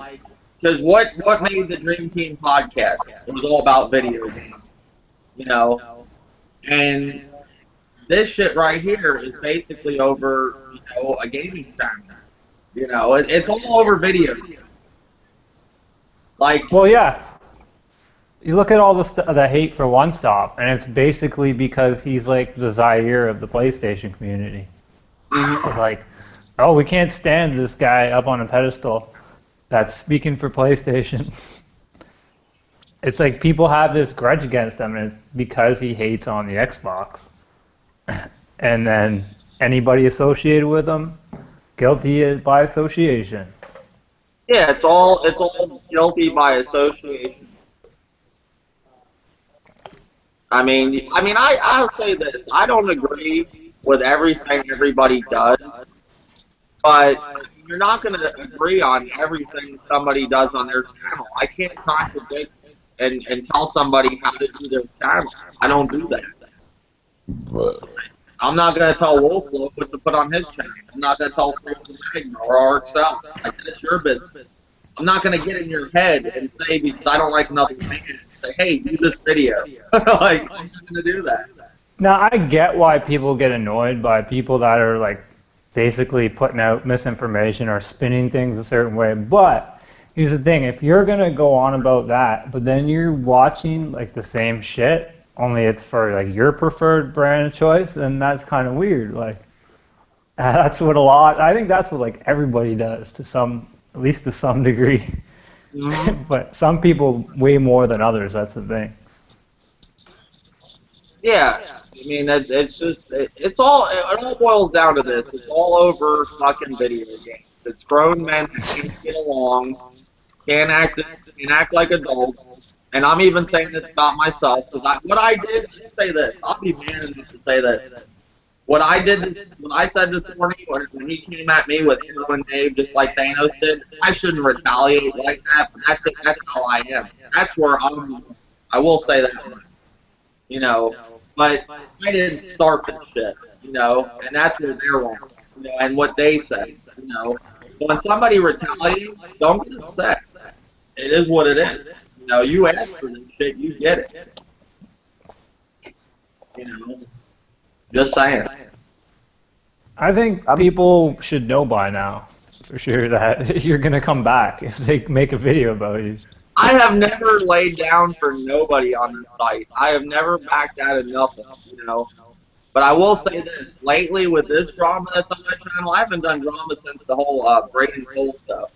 because what made the Dream Team podcast? It was all about video games, you know. And this shit right here is basically over, a gaming channel. It's all over video. Like, Well, yeah. You look at all the hate for One Stop, and it's basically because he's like the Zaire of the PlayStation community. It's like, oh, we can't stand this guy up on a pedestal that's speaking for PlayStation. It's like people have this grudge against him, and it's because he hates on the Xbox. And then anybody associated with him, guilty by association. yeah, it's all guilty by association. I'll say this. I don't agree with everything everybody does, but you're not going to agree on everything somebody does on their channel. I can't contradict and tell somebody how to do their channel. I don't do that. I'm not going to tell Wolflo what to put on his channel. I'm not going to tell Crystal Magma or RXL. Like, that's your business. I'm not going to get in your head and say, because I don't like another man, say, hey, do this video. Like, I'm not going to do that. Now, I get why people get annoyed by people that are like basically putting out misinformation or spinning things a certain way, but here's the thing, if you're going to go on about that, but then you're watching like the same shit, only it's for like your preferred brand of choice, then that's kind of weird. Like, I think that's what like everybody does at least to some degree. Mm-hmm. But some people way more than others, that's the thing. Yeah, it all boils down to this. It's all over fucking video games. It's grown men that can't get along, can't act like adults. And I'm even saying this about myself, because what I did, I'll say this, I'll be man enough to say this. What I said this morning, when he came at me with Hero and Dave, just like Thanos did, I shouldn't retaliate like that, but that's it, that's how I am. That's where I will say that, you know. But I didn't start this shit, and that's where they're wrong, and what they say, When somebody retaliates, don't get upset. It is what it is. You ask for this shit, you get it. Just saying. I think people should know by now, for sure, that you're gonna come back if they make a video about you. I have never laid down for nobody on this site. I have never backed out of nothing. But I will say this: lately, with this drama that's on my channel, I haven't done drama since the whole Braden Cole stuff.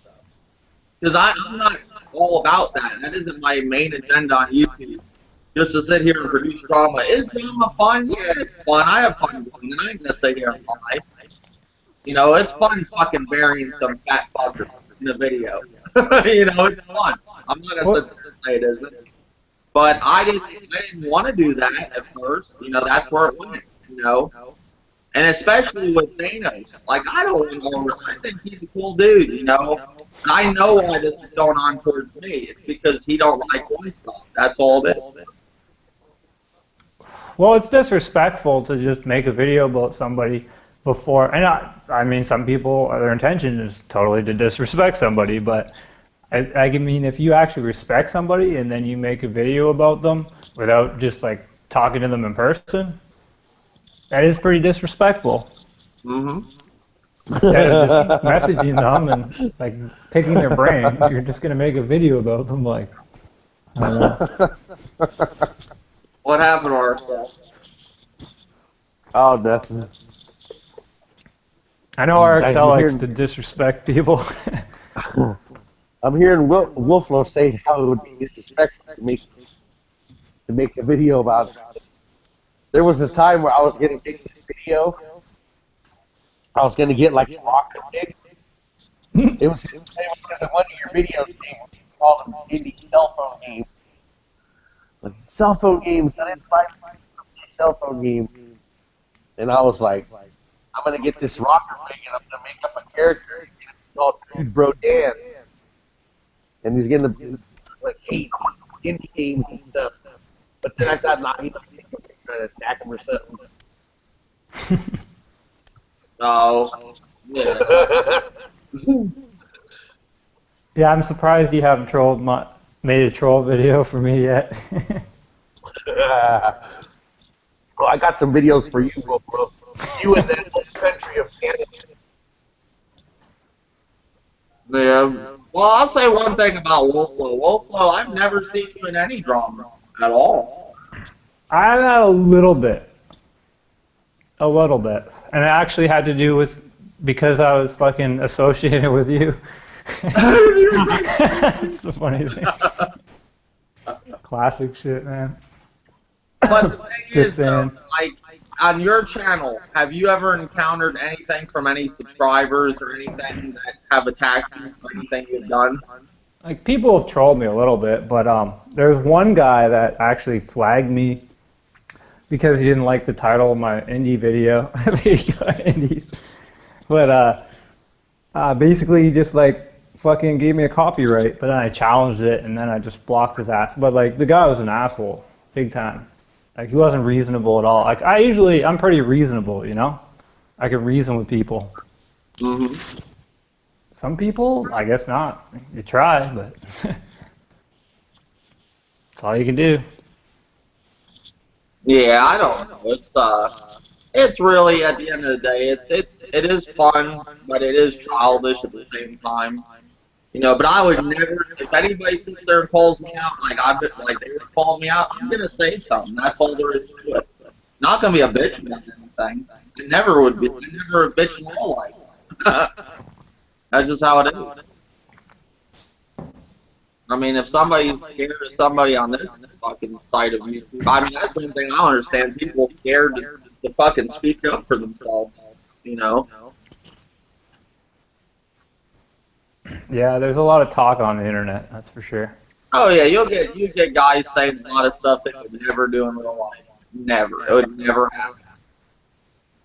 Because I'm not all about that. That isn't my main agenda on YouTube. Just to sit here and produce drama. Is drama fun? Yeah, it's fun. I have fun doing it. I ain't gonna sit here and lie. You know, it's fun fucking burying some fat fucker in the video. You know, it's fun. I'm not gonna What? say it isn't. But I didn't want to do that at first. You know, that's where it went. You know, and especially with Thanos. Like, I don't want to go. I think he's a cool dude. You know, and I know why this is going on towards me. It's because he don't like one stuff. That's all it is. Well, it's disrespectful to just make a video about somebody before, and I mean, some people, their intention is totally to disrespect somebody, but I mean, if you actually respect somebody and then you make a video about them without just like talking to them in person, that is pretty disrespectful. Mm-hmm. Instead of just messaging them and like picking their brain, you're just gonna make a video about them, like, I don't know. What happened to ourselves? Oh, nothing. I know I'm RXL likes hearing, to disrespect people. I'm hearing Wolflo say how it would be disrespectful to make a video about it. There was a time where I was going to make this video. I was going to get like a rocket rig. It was because of one of your videos called an indie cell phone game. Like, cell phone games, I didn't find a cell phone game. And I was like, I'm going to get this rocket rig and I'm going to make up a character called Dude Bro Dan. And he's going to like hate indie games and stuff. But then I thought, nah, he's trying to attack him or something. Oh, yeah. Yeah, I'm surprised you haven't made a troll video for me yet. Well, I got some videos for you, bro. You in that whole country of Canada. Yeah. Well, I'll say one thing about Wolflow. Wolflow, I've never seen you in any drama at all. I had a little bit, and it actually had to do with because I was fucking associated with you. That's the funny thing. Classic shit, man. But the thing Just is, though, saying. like, on your channel, have you ever encountered anything from any subscribers or anything that have attacked you for anything you've done? Like people have trolled me a little bit, but there's one guy that actually flagged me because he didn't like the title of my indie video. Indies. But basically he just like fucking gave me a copyright, but then I challenged it and then I just blocked his ass. But like the guy was an asshole, big time. Like he wasn't reasonable at all. Like I'm pretty reasonable, you know? I can reason with people. Mm-hmm. Some people, I guess not. You try, but that's all you can do. Yeah, I don't know. It's really at the end of the day, it is fun, but it is childish at the same time. You know, but I would never, if anybody sits there and calls me out, like they were calling me out, I'm gonna say something. That's all there is to it. Not gonna be a bitch about anything. I never would be. I never a bitch in my life. That's just how it is. I mean, if somebody's scared of somebody on this fucking side of YouTube, I mean, that's one thing I don't understand. People scared to fucking speak up for themselves, you know? Yeah, there's a lot of talk on the internet, that's for sure. Oh yeah, you get guys saying a lot of stuff they would never do in real life. Never. It would never happen.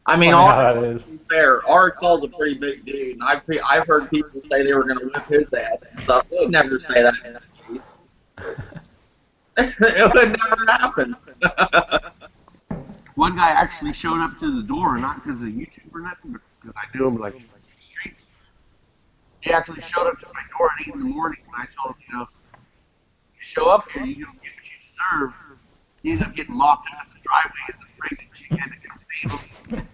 I mean, Funny how that is. to be fair, RXL's a pretty big dude, and I've heard people say they were gonna whip his ass and stuff. They would never say that in his face. It would never happen. One guy actually showed up to the door, not because of YouTube or nothing, but because I knew him like from the streets. He actually showed up to my door at 8 in the morning, and I told him, you know, you show up here, you don't get what you deserve. He ended up getting locked into the driveway, and the pregnant chick had to come save him.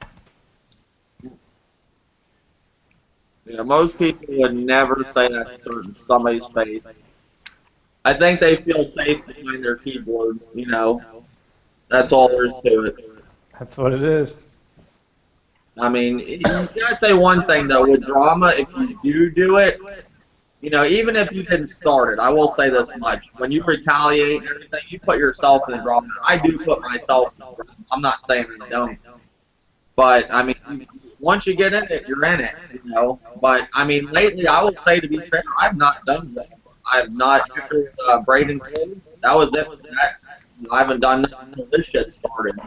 Yeah, most people would never say that to somebody's face. I think they feel safe behind their keyboard, you know. That's all there is to it. That's what it is. I mean, you gotta say one thing though, with drama, if you do it, you know, even if you didn't start it, I will say this much. When you retaliate and everything, you put yourself in the drama. I do put myself in the drama. I'm not saying I don't. But, I mean, once you get in it, you're in it, you know. But I mean, lately, I will say, to be fair, I've not done that. I have not after Braden King. That was it. I haven't done nothing until this shit started.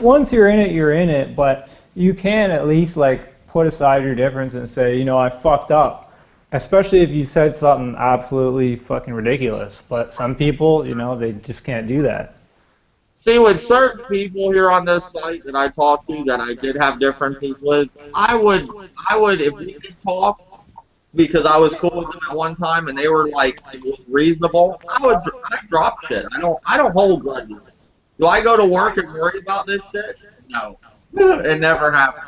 Once you're in it, you're in it. But you can at least like put aside your difference and say, you know, I fucked up. Especially if you said something absolutely fucking ridiculous. But some people, you know, they just can't do that. See, with certain people here on this site that I talked to that I did have differences with, I would, if we could talk, because I was cool with them at one time and they were like it was reasonable, I'd drop shit. I don't hold grudges. Do I go to work and worry about this shit? No, it never happened.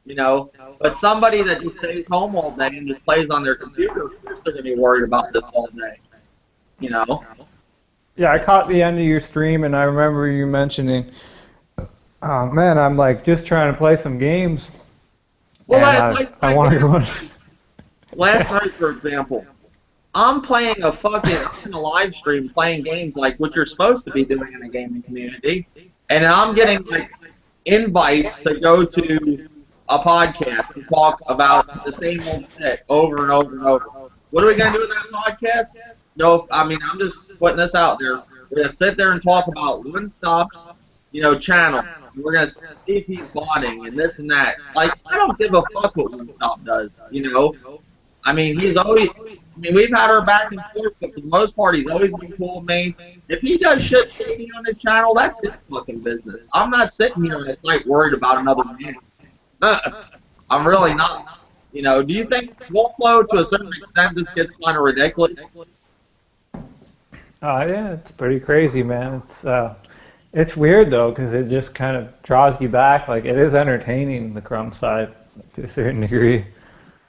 You know, but somebody that just stays home all day and just plays on their computer, of course they're gonna be worried about this all day. You know. Yeah, I caught the end of your stream and I remember you mentioning, man, I'm like just trying to play some games Well, and I want to go in. last night, for example, I'm playing I'm in a live stream playing games like what you're supposed to be doing in a gaming community, and I'm getting like invites to go to a podcast to talk about the same old shit over and over and over. What are we gonna do with that podcast? No, I mean I'm just putting this out there. We're gonna sit there and talk about One Stop's, channel. We're gonna see if he's botting and this and that. Like I don't give a fuck what One Stop does, you know. I mean, we've had her back and forth, but for the most part, he's always been cool with me. If he does shit shady on his channel, that's his fucking business. I'm not sitting here on this night worried about another man. I'm really not. You know, do you think Wolflow, to a certain extent, this gets kind of ridiculous? Yeah, it's pretty crazy, man. It's weird though, because it just kind of draws you back. Like it is entertaining, the Crum side, to a certain degree.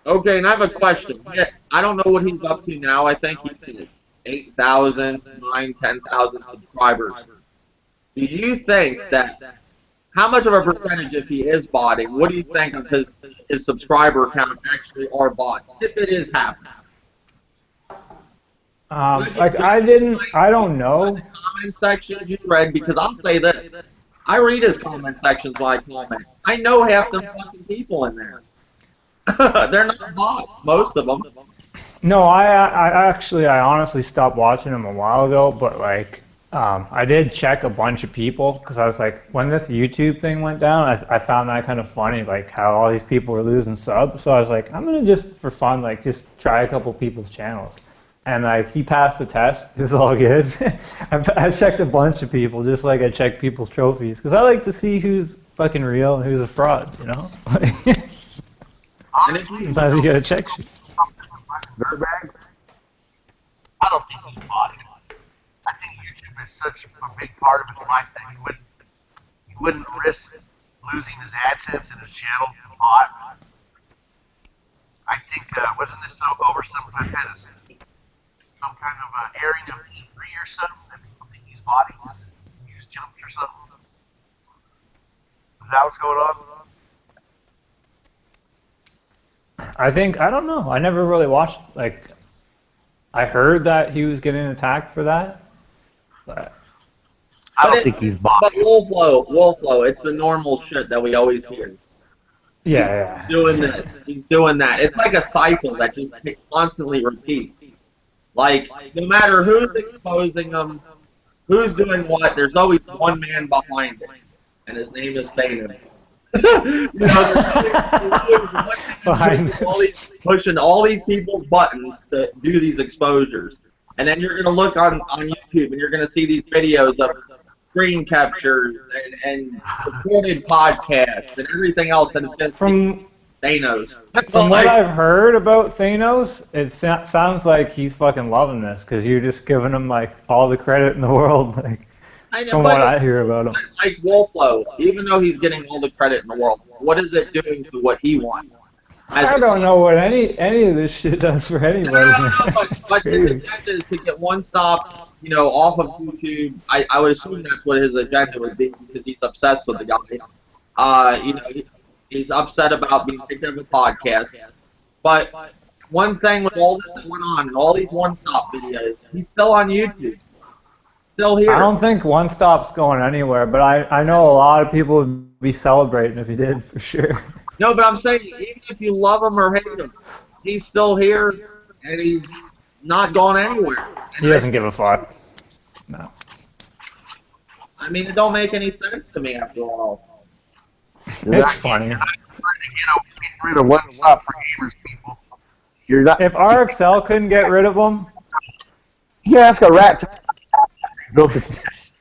Okay, and I have a question. Yeah, I don't know what he's up to now. I think he's at 8,000, 10,000 subscribers. Do you think that, how much of a percentage, if he is botting, what do you think of his subscriber count actually are bots, if it is happening? I don't know. Comment sections you read, because I'll say this. I read his comment sections when I comment. I know half the fucking people in there. They're not bots, most of them. No, I honestly stopped watching them a while ago, but like, I did check a bunch of people because I was like, when this YouTube thing went down, I found that kind of funny, like how all these people were losing subs. So I was like, I'm gonna just for fun, like just try a couple people's channels. And like he passed the test, it was all good. I checked a bunch of people, just like I check people's trophies, because I like to see who's fucking real and who's a fraud, you know? Sometimes you gotta check shit. Dirtbag? I don't think he's bought it. I think YouTube is such a big part of his life that he wouldn't risk losing his AdSense and his channel to the bot. I think wasn't this over some kind of airing of E3 or something that people think he's bought his views jumped or something? Is that what's going on? I don't know. I never really watched, like, I heard that he was getting attacked for that, but I don't think he's bought. But Wolflow, it's the normal shit that we always hear. yeah. He's doing this, he's doing that. It's like a cycle that just constantly repeats. Like, no matter who's exposing them, who's doing what, there's always one man behind it, and his name is Thanos. Pushing all these people's buttons to do these exposures. And then you're going to look on YouTube and you're going to see these videos of screen captures and recorded podcasts and everything else, and it's going to be Thanos. From what I've heard about Thanos, it sounds like he's fucking loving this, because you're just giving him like all the credit in the world. Like, from what I hear about him. Like Wolflow, even though he's getting all the credit in the world, what is it doing to what he wants? I don't know what any of this shit does for anybody. But his agenda is to get One Stop, off of YouTube. I would assume that's what his agenda would be, because he's obsessed with the guy. He's upset about being kicked out of a podcast. But one thing with all this that went on and all these One Stop videos, he's still on YouTube. Still here. I don't think One Stop's going anywhere, but I know a lot of people would be celebrating if he did, for sure. No, but I'm saying even if you love him or hate him, he's still here and he's not gone anywhere. And He doesn't give a fuck. No. I mean, it don't make any sense to me after all. It's funny. Get rid of one stop for gamers, people. You're not. If RXL couldn't get rid of him, You can ask a rat to build its nest.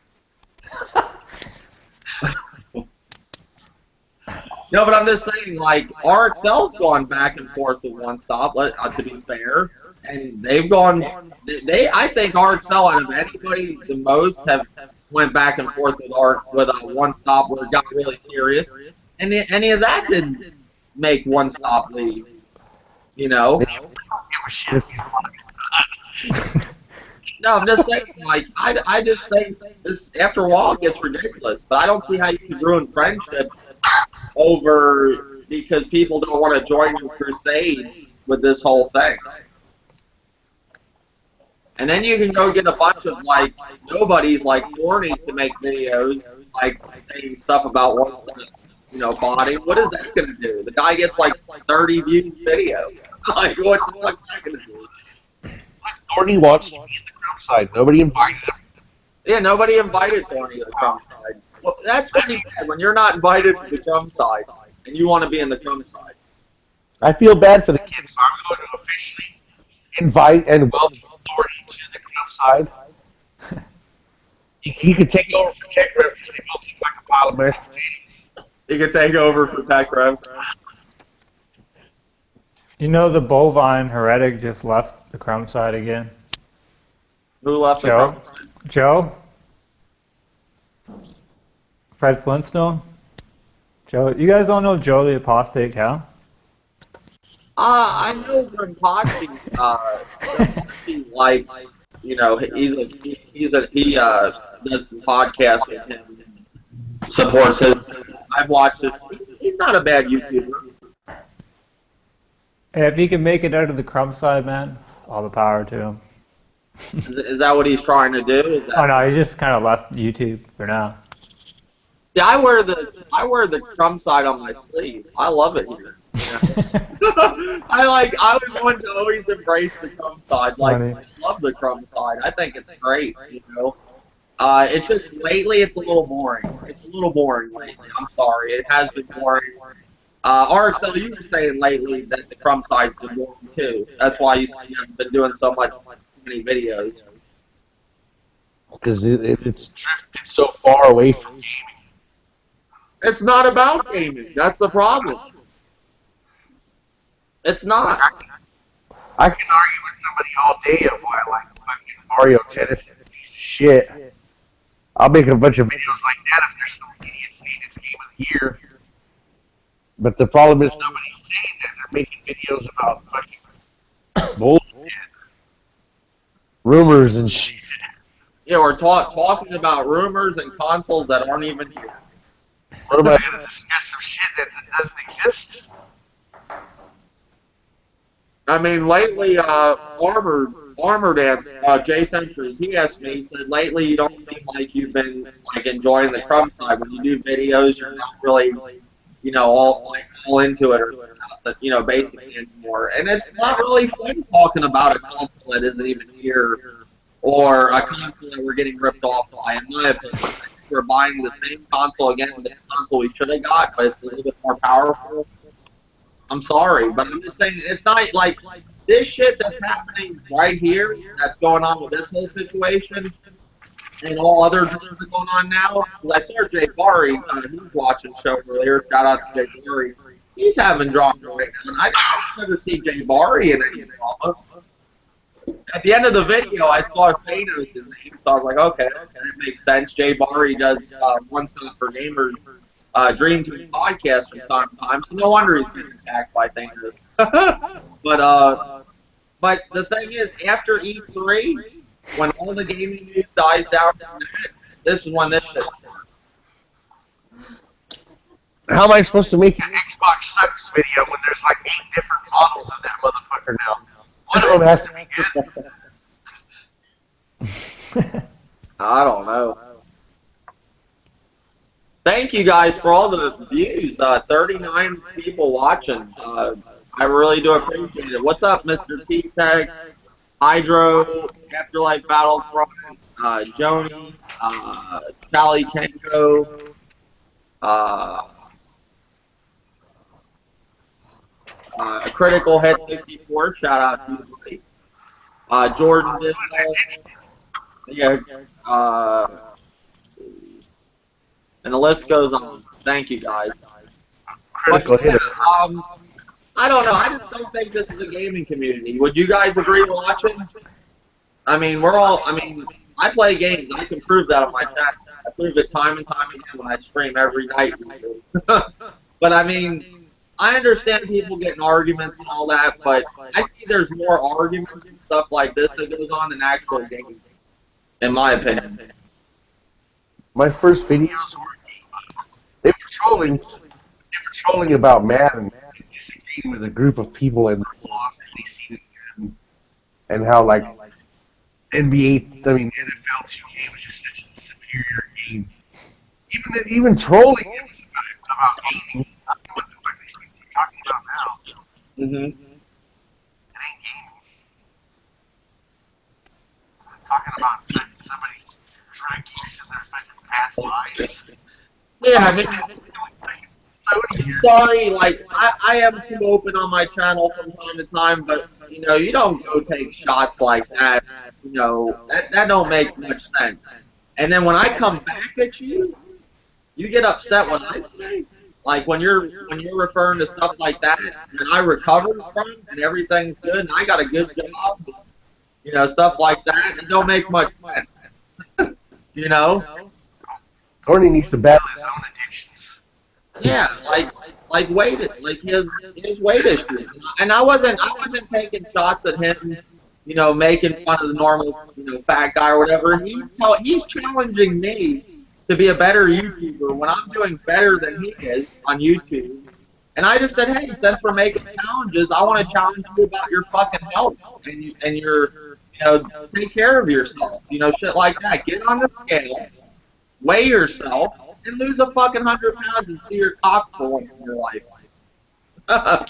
No, but I'm just saying, like, RXL's gone back and forth with one stop, to be fair. And they've gone, I think RXL out of anybody the most have went back and forth with a one stop where it got really serious. And any of that didn't make one stop leave, you know? Give a shit if he's No, I'm just saying, like, I just think this, after a while, it gets ridiculous. But I don't see how you can ruin friendship over because people don't want to join the crusade with this whole thing. And then you can go get a bunch of, like, nobodies like Thorny to make videos, like, saying stuff about what's body. What is that going to do? The guy gets, like, 30 views video. Like, what the fuck is that going to do? Thorny wants to be in the Crum side. Nobody invited him. Yeah, nobody invited Thorny to the Crum side. Well, that's pretty bad when you're not invited to the Crum side and you want to be in the Crum side. I feel bad for the kids, so I'm going to officially invite and welcome Thorny to the Crum side. He could take over for Tech Rev because they both look like a pile of mashed potatoes. He could take over for Tech Rev. you know the bovine heretic just left the Crum side again. Who left the Joe? Crum side? Joe? Fred Flintstone? Joe? You guys don't know Joe the Apostate Cow? I know from Potsy, he likes, he does some podcasts with him, supports him. I've watched it. He's not a bad YouTuber. Hey, if he can make it out of the Crum side, man, all the power to him. Is that what he's trying to do? Oh no, he just kind of left YouTube for now. Yeah, I wear the Crum side on my sleeve. I love it here. I was one to always embrace the Crum side. Like, I love the Crum side. I think it's great, It's just lately it's a little boring. It's a little boring lately. I'm sorry. It has been boring. RXL, you were saying lately that the Crum side's been boring too. That's why you haven't been doing so many videos. Because it's drifted so far away from gaming. It's not about gaming. That's the problem. It's not. I can argue with somebody all day of why I like fucking Mario Tennis is a piece of shit. I'll make a bunch of videos like that if there's some idiot saying it's game of the year. But the problem is nobody's saying that. They're making videos about fucking bullshit. Rumors and shit. Yeah, we're talking about rumors and consoles that aren't even here. What am I going to discuss some shit that doesn't exist? I mean, lately, Armor Dance, Jay Centuries, he asked me, he said, lately you don't seem like you've been, like, enjoying the Crum side. When you do videos, you're not really, all into it or, basically anymore. And it's not really fun talking about a console that isn't even here or a console that we're getting ripped off by. In my opinion, we're buying the same console again, the console we should have got, but it's a little bit more powerful. I'm sorry, but I'm just saying it's not like this shit that's happening right here, that's going on with this whole situation, and all other things that are going on now. I saw Jay Bari, he was watching the show earlier. Shout out to Jay Bari. He's having drama right now, and I never see Jay Bari in any drama. At the end of the video, I saw Thanos' name, so I was like, okay, that makes sense. Jay Bari does One Stop for Gamers. Dream Team podcast from time to time, so no wonder he's getting attacked by Thanos. But the thing is, after E3, when all the gaming news dies down, this is when this shit starts. How am I supposed to make an Xbox sucks video when there's like 8 different models of that motherfucker now? One of them has to be good. I don't know. Thank you guys for all the views. 39 people watching. I really do appreciate it. What's up, Mr. T-Tech, Hydro, Afterlife Battlefront, Joni, Charlie Kenko, uh, Critical Hit 54. Shout out to you, buddy. Jordan Digital. Yeah. And the list goes on. Thank you guys. Critical But, yeah, hit. I don't know. I just don't think this is a gaming community. Would you guys agree watching? I mean, I play games. I can prove that on my chat. I prove it time and time again when I stream every night. But I mean, I understand people getting arguments and all that, but I see there's more arguments and stuff like this that goes on than actual games, in my opinion. My first videos were they were trolling. They were trolling about Madden, disagreeing with a group of people and the flaws that they see in Madden, and how like NBA, I mean NFL 2K was just such a superior game. Even trolling it was about gaming. I don't know what the fuck they're talking about now. Mm-hmm. It ain't gaming. Talking about somebody's drug use in their fucking past lives. Yeah, I mean, sorry, like, I am too open on my channel from time to time, but, you know, you don't go take shots like that, you know, that don't make much sense. And then when I come back at you, you get upset when I say, like, when you're referring to stuff like that, and I recovered from it, and everything's good, and I got a good job, you know, stuff like that, it don't make much sense, you know? Corny needs to battle his own addictions. Yeah, like weight, like his weight issues, and I wasn't taking shots at him, you know, making fun of the normal, you know, fat guy or whatever. He's challenging me to be a better YouTuber when I'm doing better than he is on YouTube. And I just said, hey, since we're making challenges, I want to challenge you about your fucking health and your, you know, take care of yourself, you know, shit like that. Get on the scale, weigh yourself, and lose a fucking 100 pounds and see your cock for once in your life. I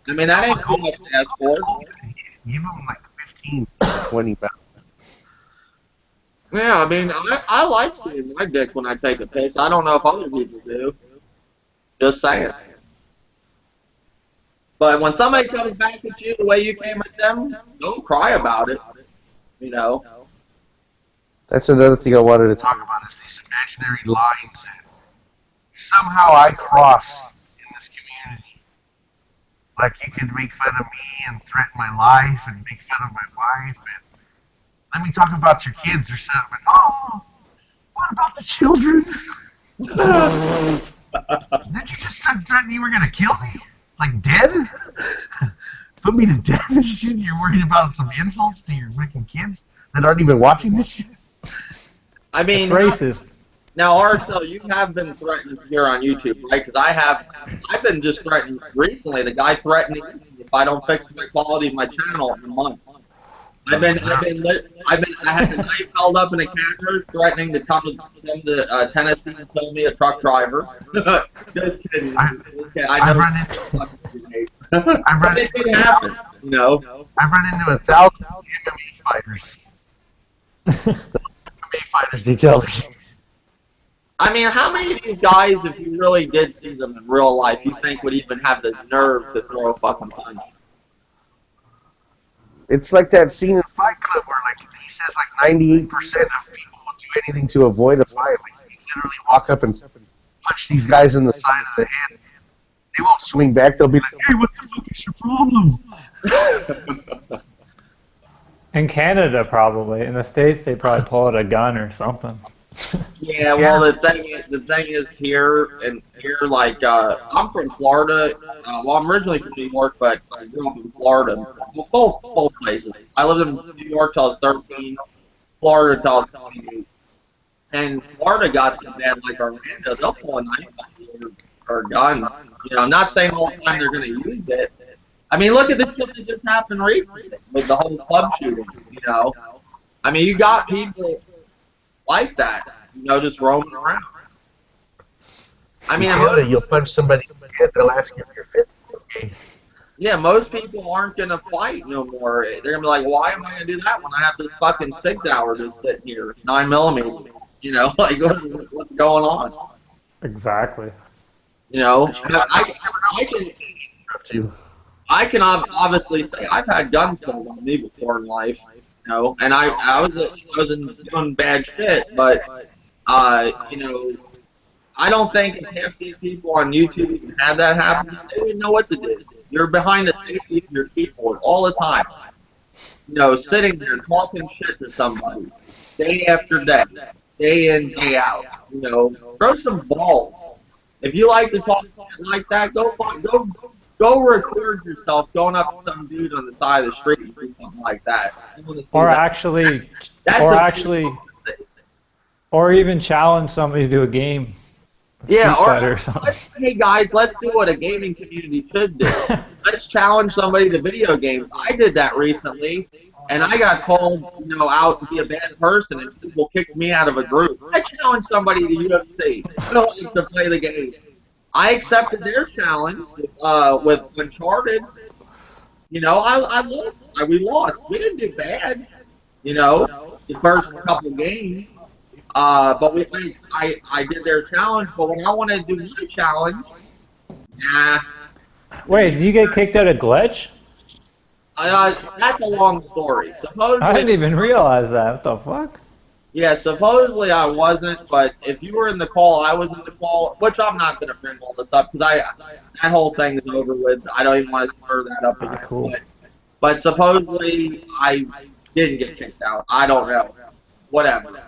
mean, that ain't too much to ask for. Give him like 15, 20 pounds. Yeah, I mean, I like seeing my dick when I take a piss. I don't know if other people do. Just saying. But when somebody comes back at you the way you came at them, don't cry about it. You know. That's another thing I wanted to talk about is these imaginary lines that somehow I cross in this community. Like you can make fun of me and threaten my life and make fun of my wife and let me talk about your kids or something. Oh, what about the children? Did you just threaten you were gonna kill me? Like dead? Put me to death and shit? You're worried about some insults to your freaking kids that aren't even watching this shit? I mean, It's racist. now, Arcel, you have been threatened here on YouTube, right? Because I've been just threatened recently. The guy threatening me if I don't fix my quality of my channel in a month. I had the knife held up in a camera, threatening to come to Tennessee and kill me, a truck driver. Just kidding. I've run It could happen, you know. I've run into 1,000 MMA fighters. MMA fighters, they tell me. I mean, how many of these guys, if you really did see them in real life, you think would even have the nerve to throw a fucking punch? It's like that scene in Fight Club where, like, he says, like, 98% of people will do anything to avoid a fight. Like, you literally walk up and punch these guys in the side of the head. They won't swing back. They'll be like, hey, what the fuck is your problem? In Canada, probably. In the States, they probably pull out a gun or something. Yeah, well, the thing is here, like, I'm from Florida. Well, I'm originally from New York, but I grew up in Florida. Well, both places. I lived in New York till I was 13, Florida till I was 28. And Florida got so bad, like Orlando, they'll pull a knife on you or a gun. You know, I'm not saying all the time they're going to use it. I mean, look at the shit that just happened recently with the whole club shooting, you know. I mean, you got people like that, you know, just roaming around. I In mean, Canada, you'll punch somebody in the head, they'll ask you if you're fit. Okay. yeah, most people aren't gonna fight no more. They're gonna be like, why am I gonna do that when I have this fucking 6 hour just sitting here, 9 millimeter? You know, like what's going on? Exactly. You know, Yeah, I can up to. obviously say I've had guns pulled on me before in life. You know, and I wasn't doing bad shit, but you know, I don't think if half these people on YouTube even had that happen, they wouldn't know what to do. You're behind the safety of your keyboard all the time. You know, sitting there talking shit to somebody day after day in, day out. You know, throw some balls. If you like to talk like that, go record yourself going up to some dude on the side of the street and do something like that. I want to see Or that. actually, That's or a actually, or even challenge somebody to a game, yeah, street or fight or something. hey guys, let's do what a gaming community should do. Let's challenge somebody to video games. I did that recently, and I got called, you know, out to be a bad person, and people kicked me out of a group. I challenged somebody to UFC. I don't like to play the game. I accepted their challenge with Uncharted. You know, I lost. We lost. We didn't do bad. You know, the first couple games. But I did their challenge. But when I wanted to do my challenge, nah. Wait, did you get kicked out of Glitch? That's a long story. I Supposedly, didn't even realize that. What the fuck? yeah, supposedly I wasn't. But if you were in the call, I was in the call. Which I'm not gonna bring all this up because that whole thing is over with. I don't even want to stir that up Ah, again. cool. But supposedly I didn't get kicked out. I don't know. Whatever.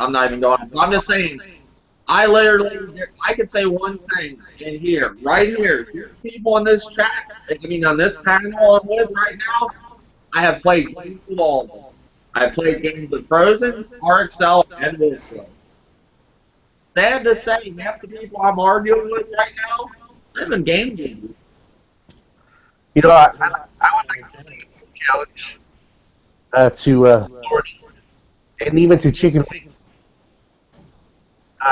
I'm not even going. I'm just saying. I could say one thing in here, right here. Here's people in this chat. I mean, on this panel I'm with right now. I have played games with all of them. I've played games with Frozen, RXL, and Wolfrow. Sad to say, half the people I'm arguing with right now live in game games. You know, I was like a challenge to Thorny and even to Chicken Wing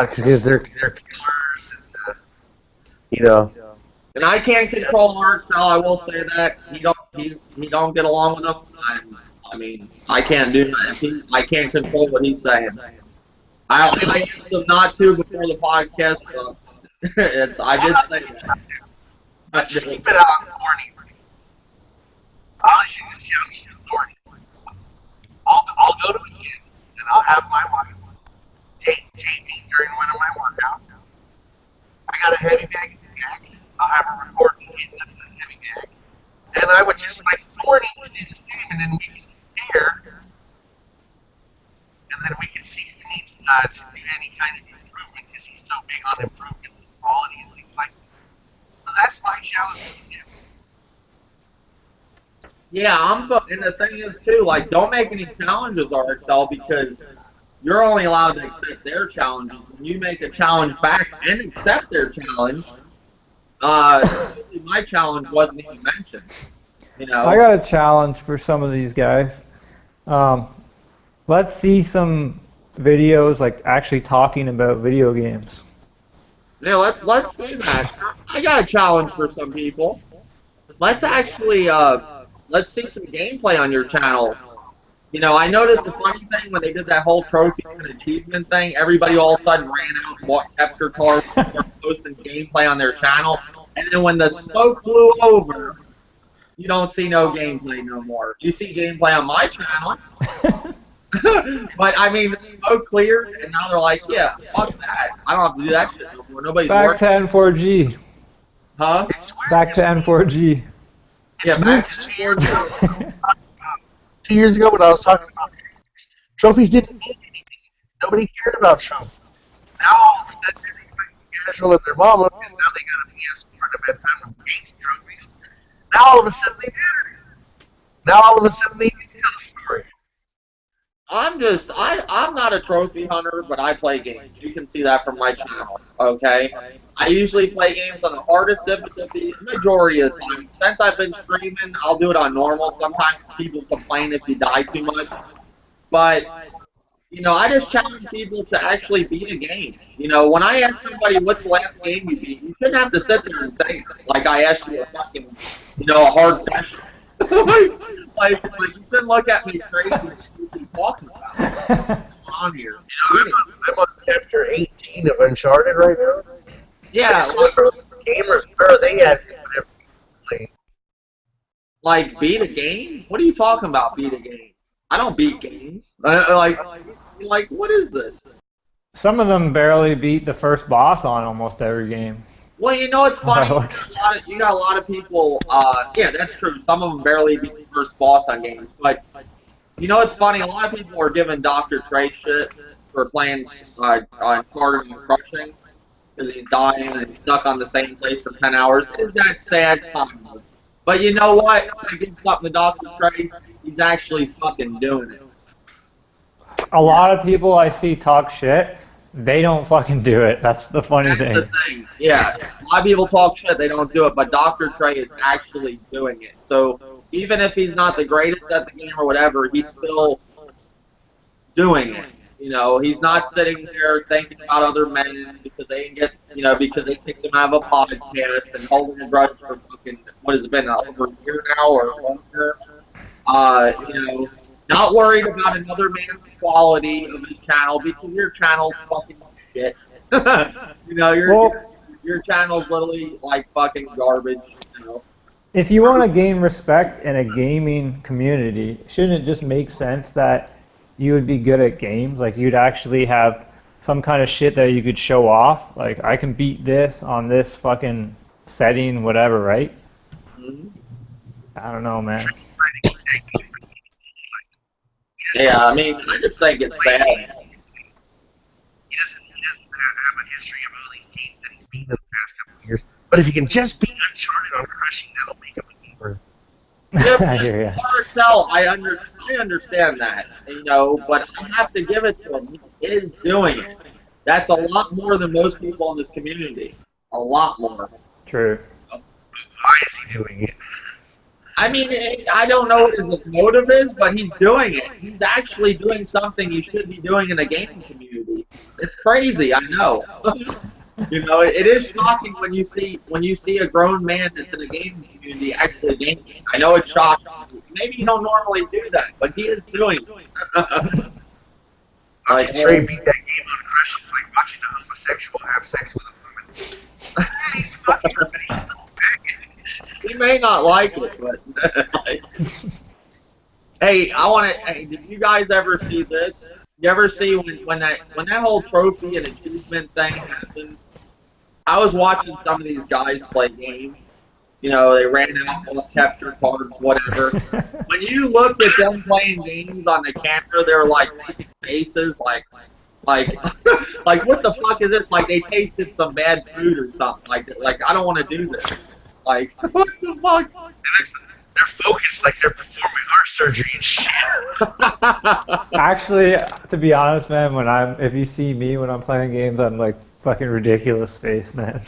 because they're killers and you know. And I can't control RXL. I will say that he don't get along with them. I mean, I can't do that. I can't control what he's saying. I asked him not to before the podcast. So I did say that. Let's just keep it out on Thorny. I'll issue this challenge to Thorny. I'll go to a gym and I'll have my wife take me during one of my workouts. I got a heavy bag jack. I'll have her record me hitting up the heavy bag. And I would just like Thorny to do this game and then we can compare and then we can see who needs to do any kind of improvement because he's so big on improvement and quality and things like that. So that's my challenge to him. Yeah, and the thing is too, like, don't make any challenges, RXL, because you're only allowed to accept their challenges. When you make a challenge back and accept their challenge, my challenge wasn't even mentioned. You know. I got a challenge for some of these guys. Um, let's see some videos like actually talking about video games. Yeah, let's do that. I got a challenge for some people. Let's actually let's see some gameplay on your channel. You know, I noticed the funny thing when they did that whole trophy and achievement thing, everybody all of a sudden ran out and bought capture cards and started posting gameplay on their channel. And then when the smoke blew over, you don't see no gameplay no more. You see gameplay on my channel. But I mean, the smoke cleared, and now they're like, yeah, fuck that. I don't have to do that shit no more. Nobody's Back to working. N4G. Huh? Back to N4G. Yeah, back to 2 years ago when I was talking about trophies didn't mean anything. Nobody cared about trophies. Now all of a sudden everybody's casual at their mama because now they got a PS4 and a bedtime with games and trophies. Now all of a sudden they matter. Now all of a sudden they can tell a story. I'm not a trophy hunter, but I play games. You can see that from my channel, okay? I usually play games on the hardest difficulty majority of the time. Since I've been streaming, I'll do it on normal. Sometimes people complain if you die too much. But I just challenge people to actually beat a game. When I ask somebody what's the last game you beat, you shouldn't have to sit there and think like I asked you a fucking, a hard question. like you shouldn't look at me crazy. What you keep talking about on here? I'm on chapter 18 of Uncharted right now. I Yeah, just wonder what gamers, where are they at whenever they play? like beat a game. What are you talking about? Beat a game? I don't beat games. Like what is this? Some of them barely beat the first boss on almost every game. Well, it's funny. You got a lot of people. Yeah, that's true. Some of them barely beat the first boss on games, but it's funny. A lot of people are giving Dr. Trey shit for playing Uncharted and Crushing because he's dying and he's stuck on the same place for 10 hours. Is that sad? Kind of. But you know what? I give something to Dr. Trey. He's actually fucking doing it. A lot of people I see talk shit. They don't fucking do it. That's the funny That's the thing. thing. Yeah, a lot of people talk shit, they don't do it, but Dr. Trey is actually doing it. So even if he's not the greatest at the game or whatever, he's still doing it. He's not sitting there thinking about other men because they didn't get, because they kicked him out of a podcast and holding a grudge for fucking, what has it been, over a year now or longer. Not worried about another man's quality of his channel because your channel's fucking shit. Your Well, your channel's literally like fucking garbage. if you want to gain respect in a gaming community, shouldn't it just make sense that you would be good at games? Like you'd actually have some kind of shit that you could show off. Like I can beat this on this fucking setting, whatever, right? Mhm. I don't know, man. Yeah, I mean, I just think it's sad. He doesn't have a history of all these games that he's beaten in the past couple of years. But if you can just beat Uncharted on Crushing, that'll make him a gamer. I hear ya. RXL, I understand that, but I have to give it to him. He is doing it. That's a lot more than most people in this community. A lot more. True. Why is he doing it? I mean, I don't know what his motive is, but he's doing it. He's actually doing something he should be doing in a gaming community. It's crazy, I know. It is shocking when you see a grown man that's in a gaming community actually gaming. I know it's shocking. Maybe you don't normally do that, but he is doing it. Watching Trey beat that game on Crush, it's like watching a homosexual have sex with a woman. He's fucking her, but he's still back. He may not like it, but hey, Hey, did you guys ever see this? You ever see when that whole trophy and achievement thing happened? I was watching some of these guys play games. They ran out, all capture cards, whatever. When you looked at them playing games on the camera, they were like making faces, like, like what the fuck is this? Like they tasted some bad food or something. Like I don't want to do this. Like what the fuck? They're focused like they're performing heart surgery and shit. Actually, to be honest, man, if you see me when I'm playing games, I'm like fucking ridiculous face, man.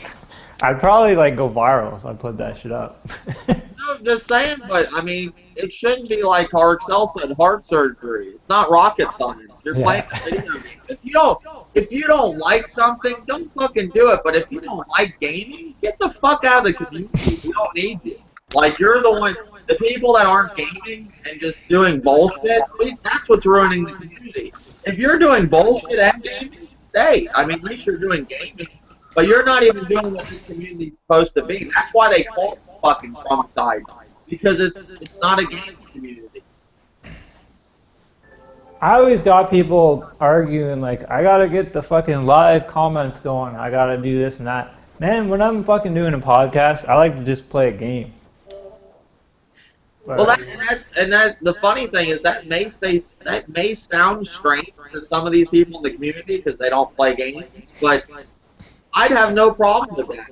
I'd probably like go viral if I put that shit up. No, I'm just saying, but I mean, it shouldn't be like RXL said, heart surgery. It's not rocket science. You're playing a video game. If you don't like something, don't fucking do it. But if you don't like gaming, get the fuck out of the community. We don't need you. Like you're the people that aren't gaming and just doing bullshit. That's what's ruining the community. If you're doing bullshit and gaming, stay. I mean, at least you're doing gaming. But you're not even doing what this community's supposed to be. That's why they call it fucking Crum side. Because it's not a gaming community. I always got people arguing like, I gotta get the fucking live comments going. I gotta do this and that. Man, when I'm fucking doing a podcast, I like to just play a game. But, Well, the funny thing is that may sound strange to some of these people in the community because they don't play games, but I'd have no problem with that.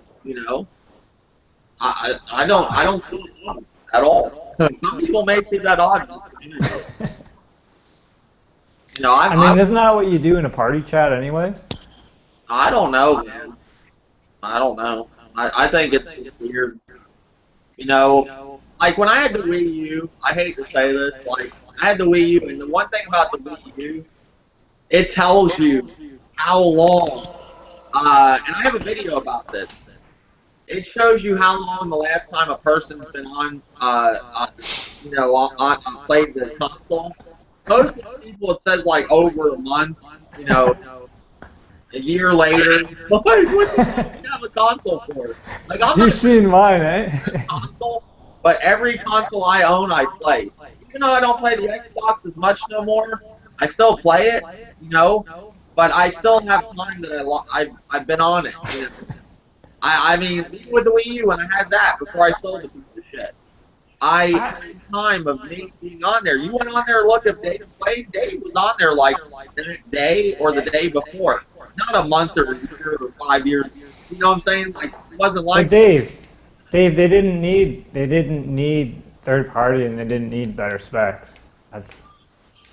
I don't see it odd at all. Some people may see that odd in this community. I mean, isn't that what you do in a party chat anyways? I don't know, man. I don't know. I think it's weird. Like when I had the Wii U, I hate to say this, like I had the Wii U, and the one thing about the Wii U it tells you how long. And I have a video about this. It shows you how long the last time a person's been played the console. Most of the people, it says like over a month. You know, a year later. Like, what the fuck do you have a console for? Like, I'm You've not seen mine, this eh? console, but every console I own, I play. Even though I don't play the Xbox as much no more, I still play it, but I still have time that I've been on it. I mean, even with the Wii U, when I had that before I sold the piece of shit, I had time of me being on there. You went on there and look if Dave played. Dave was on there like that day or the day before, not a month or a year or 5 years. You know what I'm saying? Like, it wasn't But like Dave, they didn't need third party and they didn't need better specs. That's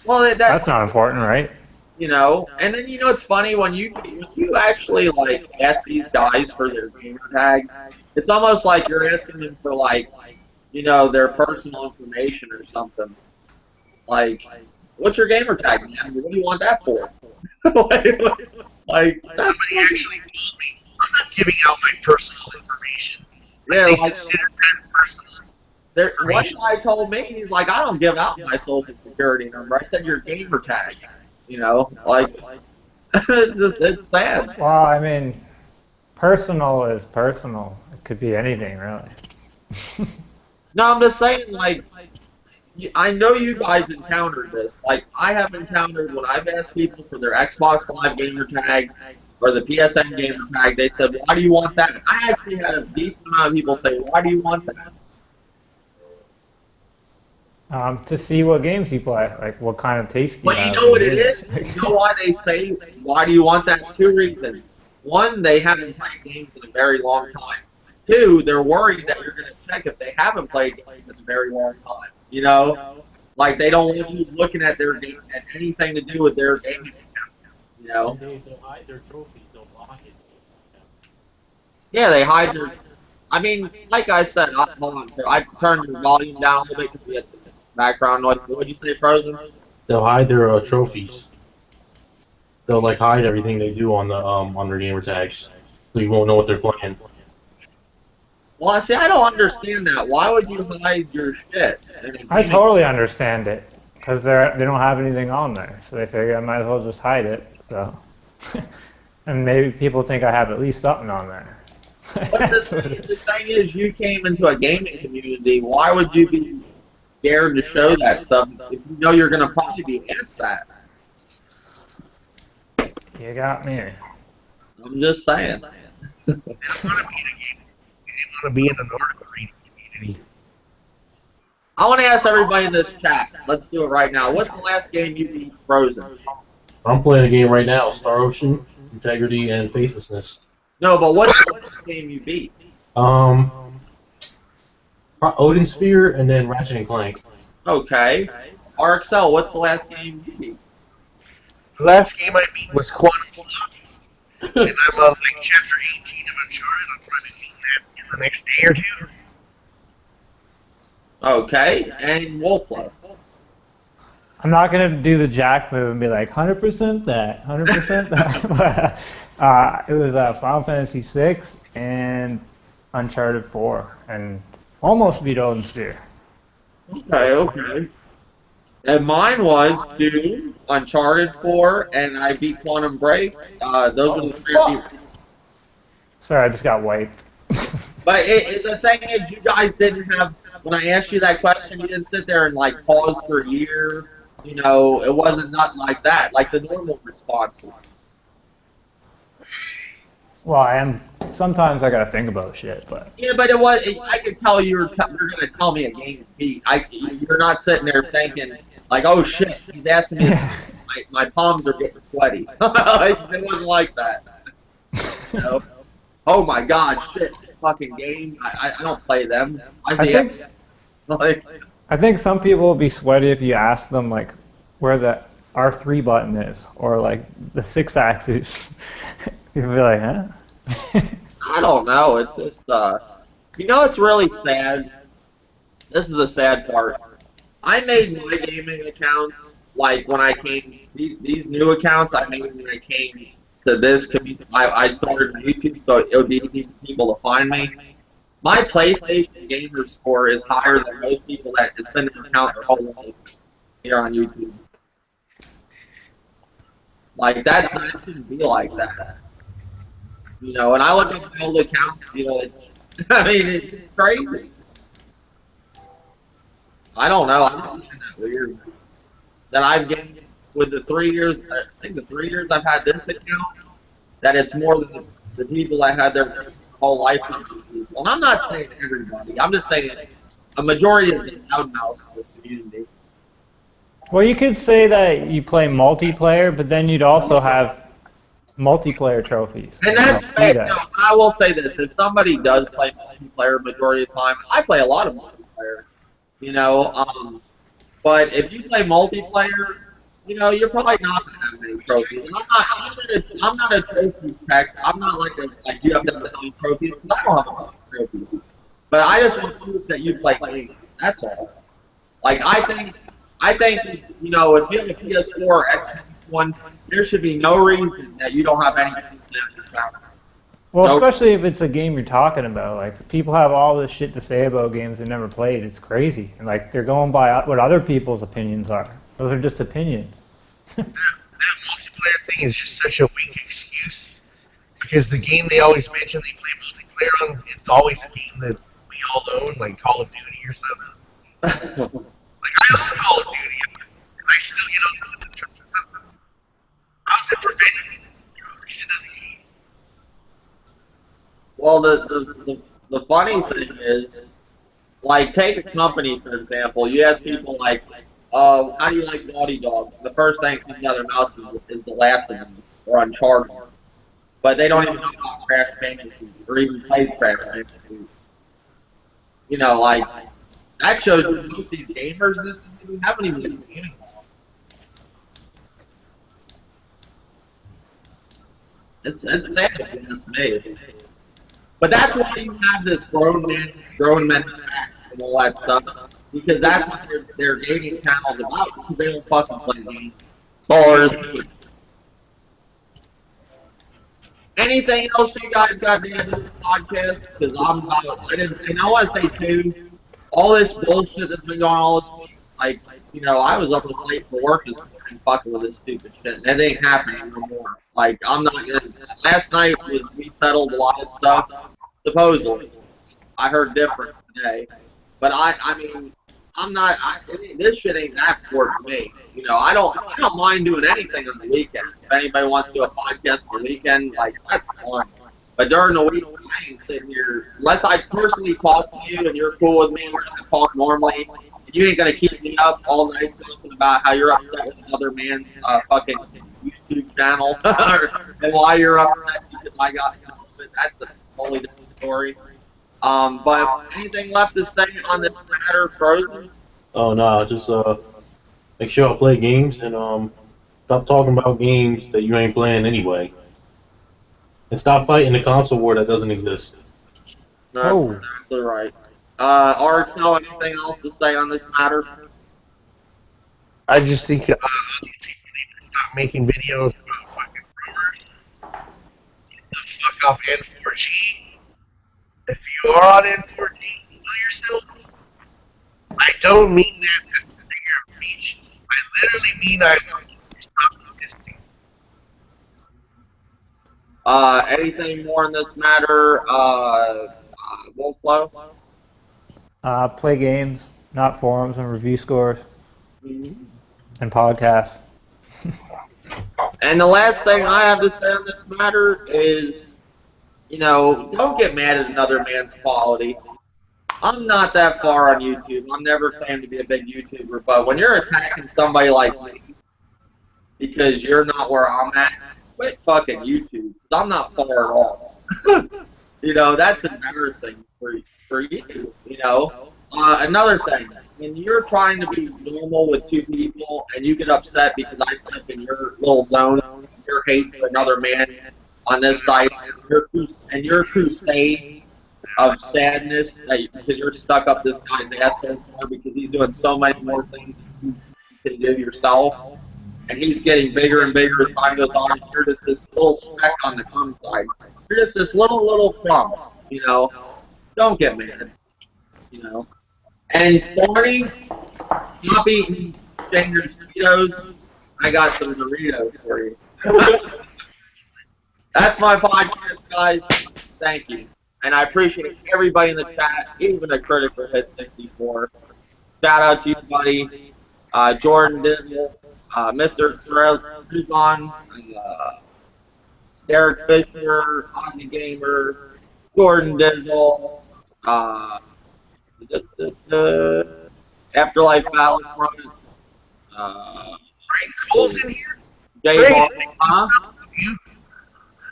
well that that's not important, right? And then it's funny when you actually like ask these guys for their gamer tag, it's almost like you're asking them for like their personal information or something. Like, what's your gamer tag, man? What do you want that for? like that's Somebody actually told me I'm not giving out my personal information. yeah, They like consider that personal one information. guy told me, he's like, I don't give out my social security number. I said your gamer tag. Like it's sad. Well, I mean, personal is personal. It could be anything, really. No, I'm just saying, like, I know you guys encountered this. Like, I have encountered when I've asked people for their Xbox Live gamer tag or the PSN gamer tag, they said, why do you want that? I actually had a decent amount of people say, why do you want that? To see what games you play, like what kind of taste you But you have know in what it is? games. You know why they say, why do you want that? Two reasons. One, they haven't played games in a very long time. Two, they're worried that you're going to check if they haven't played games in a very long time. Like they don't want you looking at their game, at anything to do with their gaming account. You know? They'll hide their trophies. They'll block it. Yeah, they hide their. I mean, like I said, hold on. I turned your volume down a little bit because we had some background noise. What did you say, Frozen? They'll hide their trophies. They'll like hide everything they do on their gamer tags, so you won't know what they're playing. Well, see, I don't understand that. Why would you hide your shit? I totally understand it because they don't have anything on there, so they figure I might as well just hide it. So, and maybe people think I have at least something on there. But the thing is, you came into a gaming community. Why would you be scared to show that stuff if you know you're going to probably be asked that? You got me. I'm just saying. They don't want to be in a game. They want to be in an article reading community. I want to ask everybody in this chat. Let's do it right now. What's the last game you beat, Frozen? I'm playing a game right now: Star Ocean, Integrity, and Faithlessness. No, but what's the last game you beat? Odin Sphere, and then Ratchet and Clank. Okay. RXL, what's the last game you beat? The last game I beat was Quantum Flock. And I'm on like chapter 18 of Uncharted. I'll probably beat that in the next day or two. Okay. And Wolflow. I'm not gonna do the Jack move and be like 100% that, 100% that. But it was Final Fantasy VI and Uncharted 4, and almost beat Odin Sphere. Okay. And mine was Doom, Uncharted 4, and I beat Quantum Break. Those are the three I beat. Sorry, I just got wiped. But the thing is, you guys didn't have, when I asked you that question, you didn't sit there and like pause for a year. It wasn't nothing like that, like the normal response. Well, I am. Sometimes I gotta think about shit, but Yeah, but I could tell you're going to tell me a game to beat. You're not sitting there thinking, like, oh shit, he's asking me, my palms are getting sweaty. It wasn't like that. Oh my god, shit, fucking game. I don't play them. I think some people will be sweaty if you ask them like where the R3 button is or like the 6-axis. People be like, huh? I don't know. It's just, it's really sad. This is the sad part. I made my gaming accounts like when I came these new accounts I made when I came to this community. I started on YouTube so it would be easy for people to find me. My PlayStation gamer score is higher than most people that spend an account their whole life here on YouTube. Like that shouldn't be like that, you know. And I look at my old accounts, you know. I mean, it's crazy. I don't know. I just find that weird. That I've gained with the 3 years. I think the 3 years I've had this account, that it's more than the people that had their whole life on YouTube. And I'm not saying everybody. I'm just saying a majority of the loudmouths in this community. Well, you could say that you play multiplayer, but then you'd also have multiplayer trophies. And I that's don't see fair. that. No, I will say this: if somebody does play multiplayer majority of the time, I play a lot of multiplayer. You know, but if you play multiplayer, you know, you're probably not gonna have many trophies. And I'm not a trophy tech. I'm not like you have to have a million trophies because I don't have a million trophies. But I just want proof that you play games. That's all. Like I think you know, if you have a PS4 or Xbox One, there should be no reason that you don't have anything on your account. Well, No. especially if it's a game you're talking about. Like, people have all this shit to say about games they've never played. It's crazy. And, like, they're going by what other people's opinions are. Those are just opinions. That multiplayer thing is just such a weak excuse because the game they always mention they play multiplayer on, it's always a game that we all own, like Call of Duty or something. Like I own Call of Duty, and I still get on with the how's it preventing me from releasing the game? Well, the funny thing is, like, take a company for example. You ask people like, how do you like Naughty Dog? The first thing that comes out of their mouth is The Last of Us or Uncharted, but they don't even know about Crash Bandicoot or even played Crash Bandicoot. You know, like that shows you most of these gamers in this community haven't even been gaming long. It's sad if you ask me. But that's why you have this grown men facts and all that stuff, because that's what their gaming channel's about. Because they don't fucking play games. Bars. Anything else you guys got to add to this podcast? Because I'm about. And I want to say too, all this bullshit that's been going on all this week. Like, you know, I was up this late for work this morning fucking with this stupid shit. And it ain't happening no more. Like, I'm not gonna. Last night we settled a lot of stuff. Supposedly, I heard different today, but I mean, I'm not. This shit ain't that important to me. You know, I don't mind doing anything on the weekend. If anybody wants to do a podcast on the weekend, like that's fine. But during the week, I ain't sitting here unless I personally talk to you and you're cool with me. We're gonna talk normally. And you ain't gonna keep me up all night talking about how you're upset with another man's fucking YouTube channel and why you're upset because I got. That's a totally different story. But anything left to say on this matter, Frozen? Oh no, just make sure I play games and stop talking about games that you ain't playing anyway, and stop fighting the console war that doesn't exist. That's Oh, exactly right. RXL, anything else to say on this matter? I just think all these people need to stop making videos about fucking rumors. The fuck off N4G. If you are on N4G, kill yourself. I don't mean that as a figure of speech. I literally mean I want you to stop existing. Anything more on this matter? Wolflow? play games, not forums and review scores Mhm. and podcasts. And the last thing I have to say on this matter is, you know, don't get mad at another man's quality. I'm not that far on YouTube. I'm never claimed to be a big YouTuber, but when you're attacking somebody like me because you're not where I'm at, quit fucking YouTube. 'Cause I'm not far at all. You know, that's embarrassing for you. You know, another thing, when you're trying to be normal with two people and you get upset because I step in your little zone, your hate for another man on this site, and your crusade of sadness that because you're stuck up this guy's ass so far because he's doing so many more things can do yourself, and he's getting bigger and bigger as time goes on. And you're just this little speck on the Crum side. You're just this little Crum, you know. Don't get mad, you know. And Barney, not eating Shanger's Cheetos, I got some Doritos for you. That's my podcast, guys. Thank you. And I appreciate everybody in the chat, even the critic for hit 64. Shout out to you, buddy. Jordan Dizzle, Mr. Cruzon, Derek Fisher, Ozzy Gamer, Jordan Dizzle, uh, Afterlife Battlefront, uh, Braden Cole's in here. Jay Braden, Huh?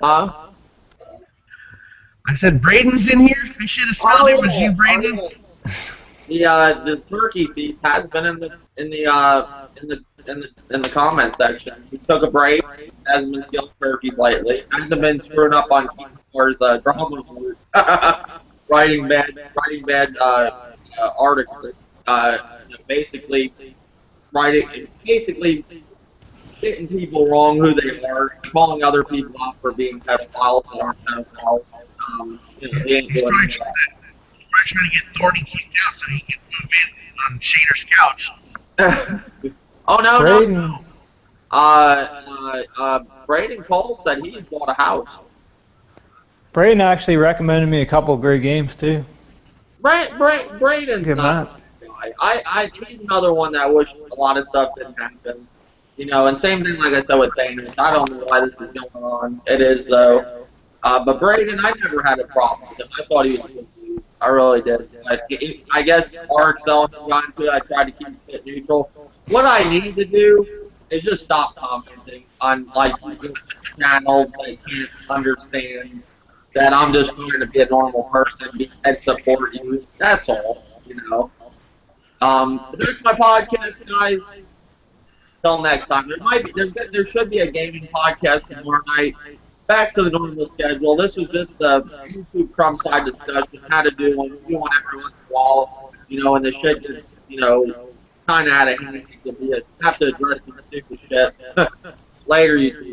Huh? I said Braden's in here. I should have smelled it was you, Braden. The turkey thief has been in the comment section. He took a break. Hasn't been stealing turkeys lately. Hasn't been screwing up on Keyboard's drama board. writing bad articles. Basically getting people wrong who they are, calling other people out for being pedophiles that aren't pedophiles. He ain't doing that. We're trying to get Thorny kicked out so he can move in on Shader's couch. Oh no, Braden. no. Braden Cole said he bought a house. Braden actually recommended me a couple of great games too. Braden's Give him not a guy. He's another one that wish a lot of stuff didn't happen. And same thing like I said with Thanos. I don't know why this is going on. It is though. But Braden, I never had a problem with him. I thought he was a good dude. I really did. But I guess RXL got into it. I tried to keep it neutral. What I need to do is just stop commenting on channels that can't understand that I'm just trying to be a normal person and support you. That's all. But that's my podcast, guys. Till next time. There should be a gaming podcast tomorrow night. Back to the normal schedule. This was just a YouTube Crum side discussion. How to do one every once in a while. And the shit gets, kind of out of hand. Have to address some stupid shit. Later, YouTube.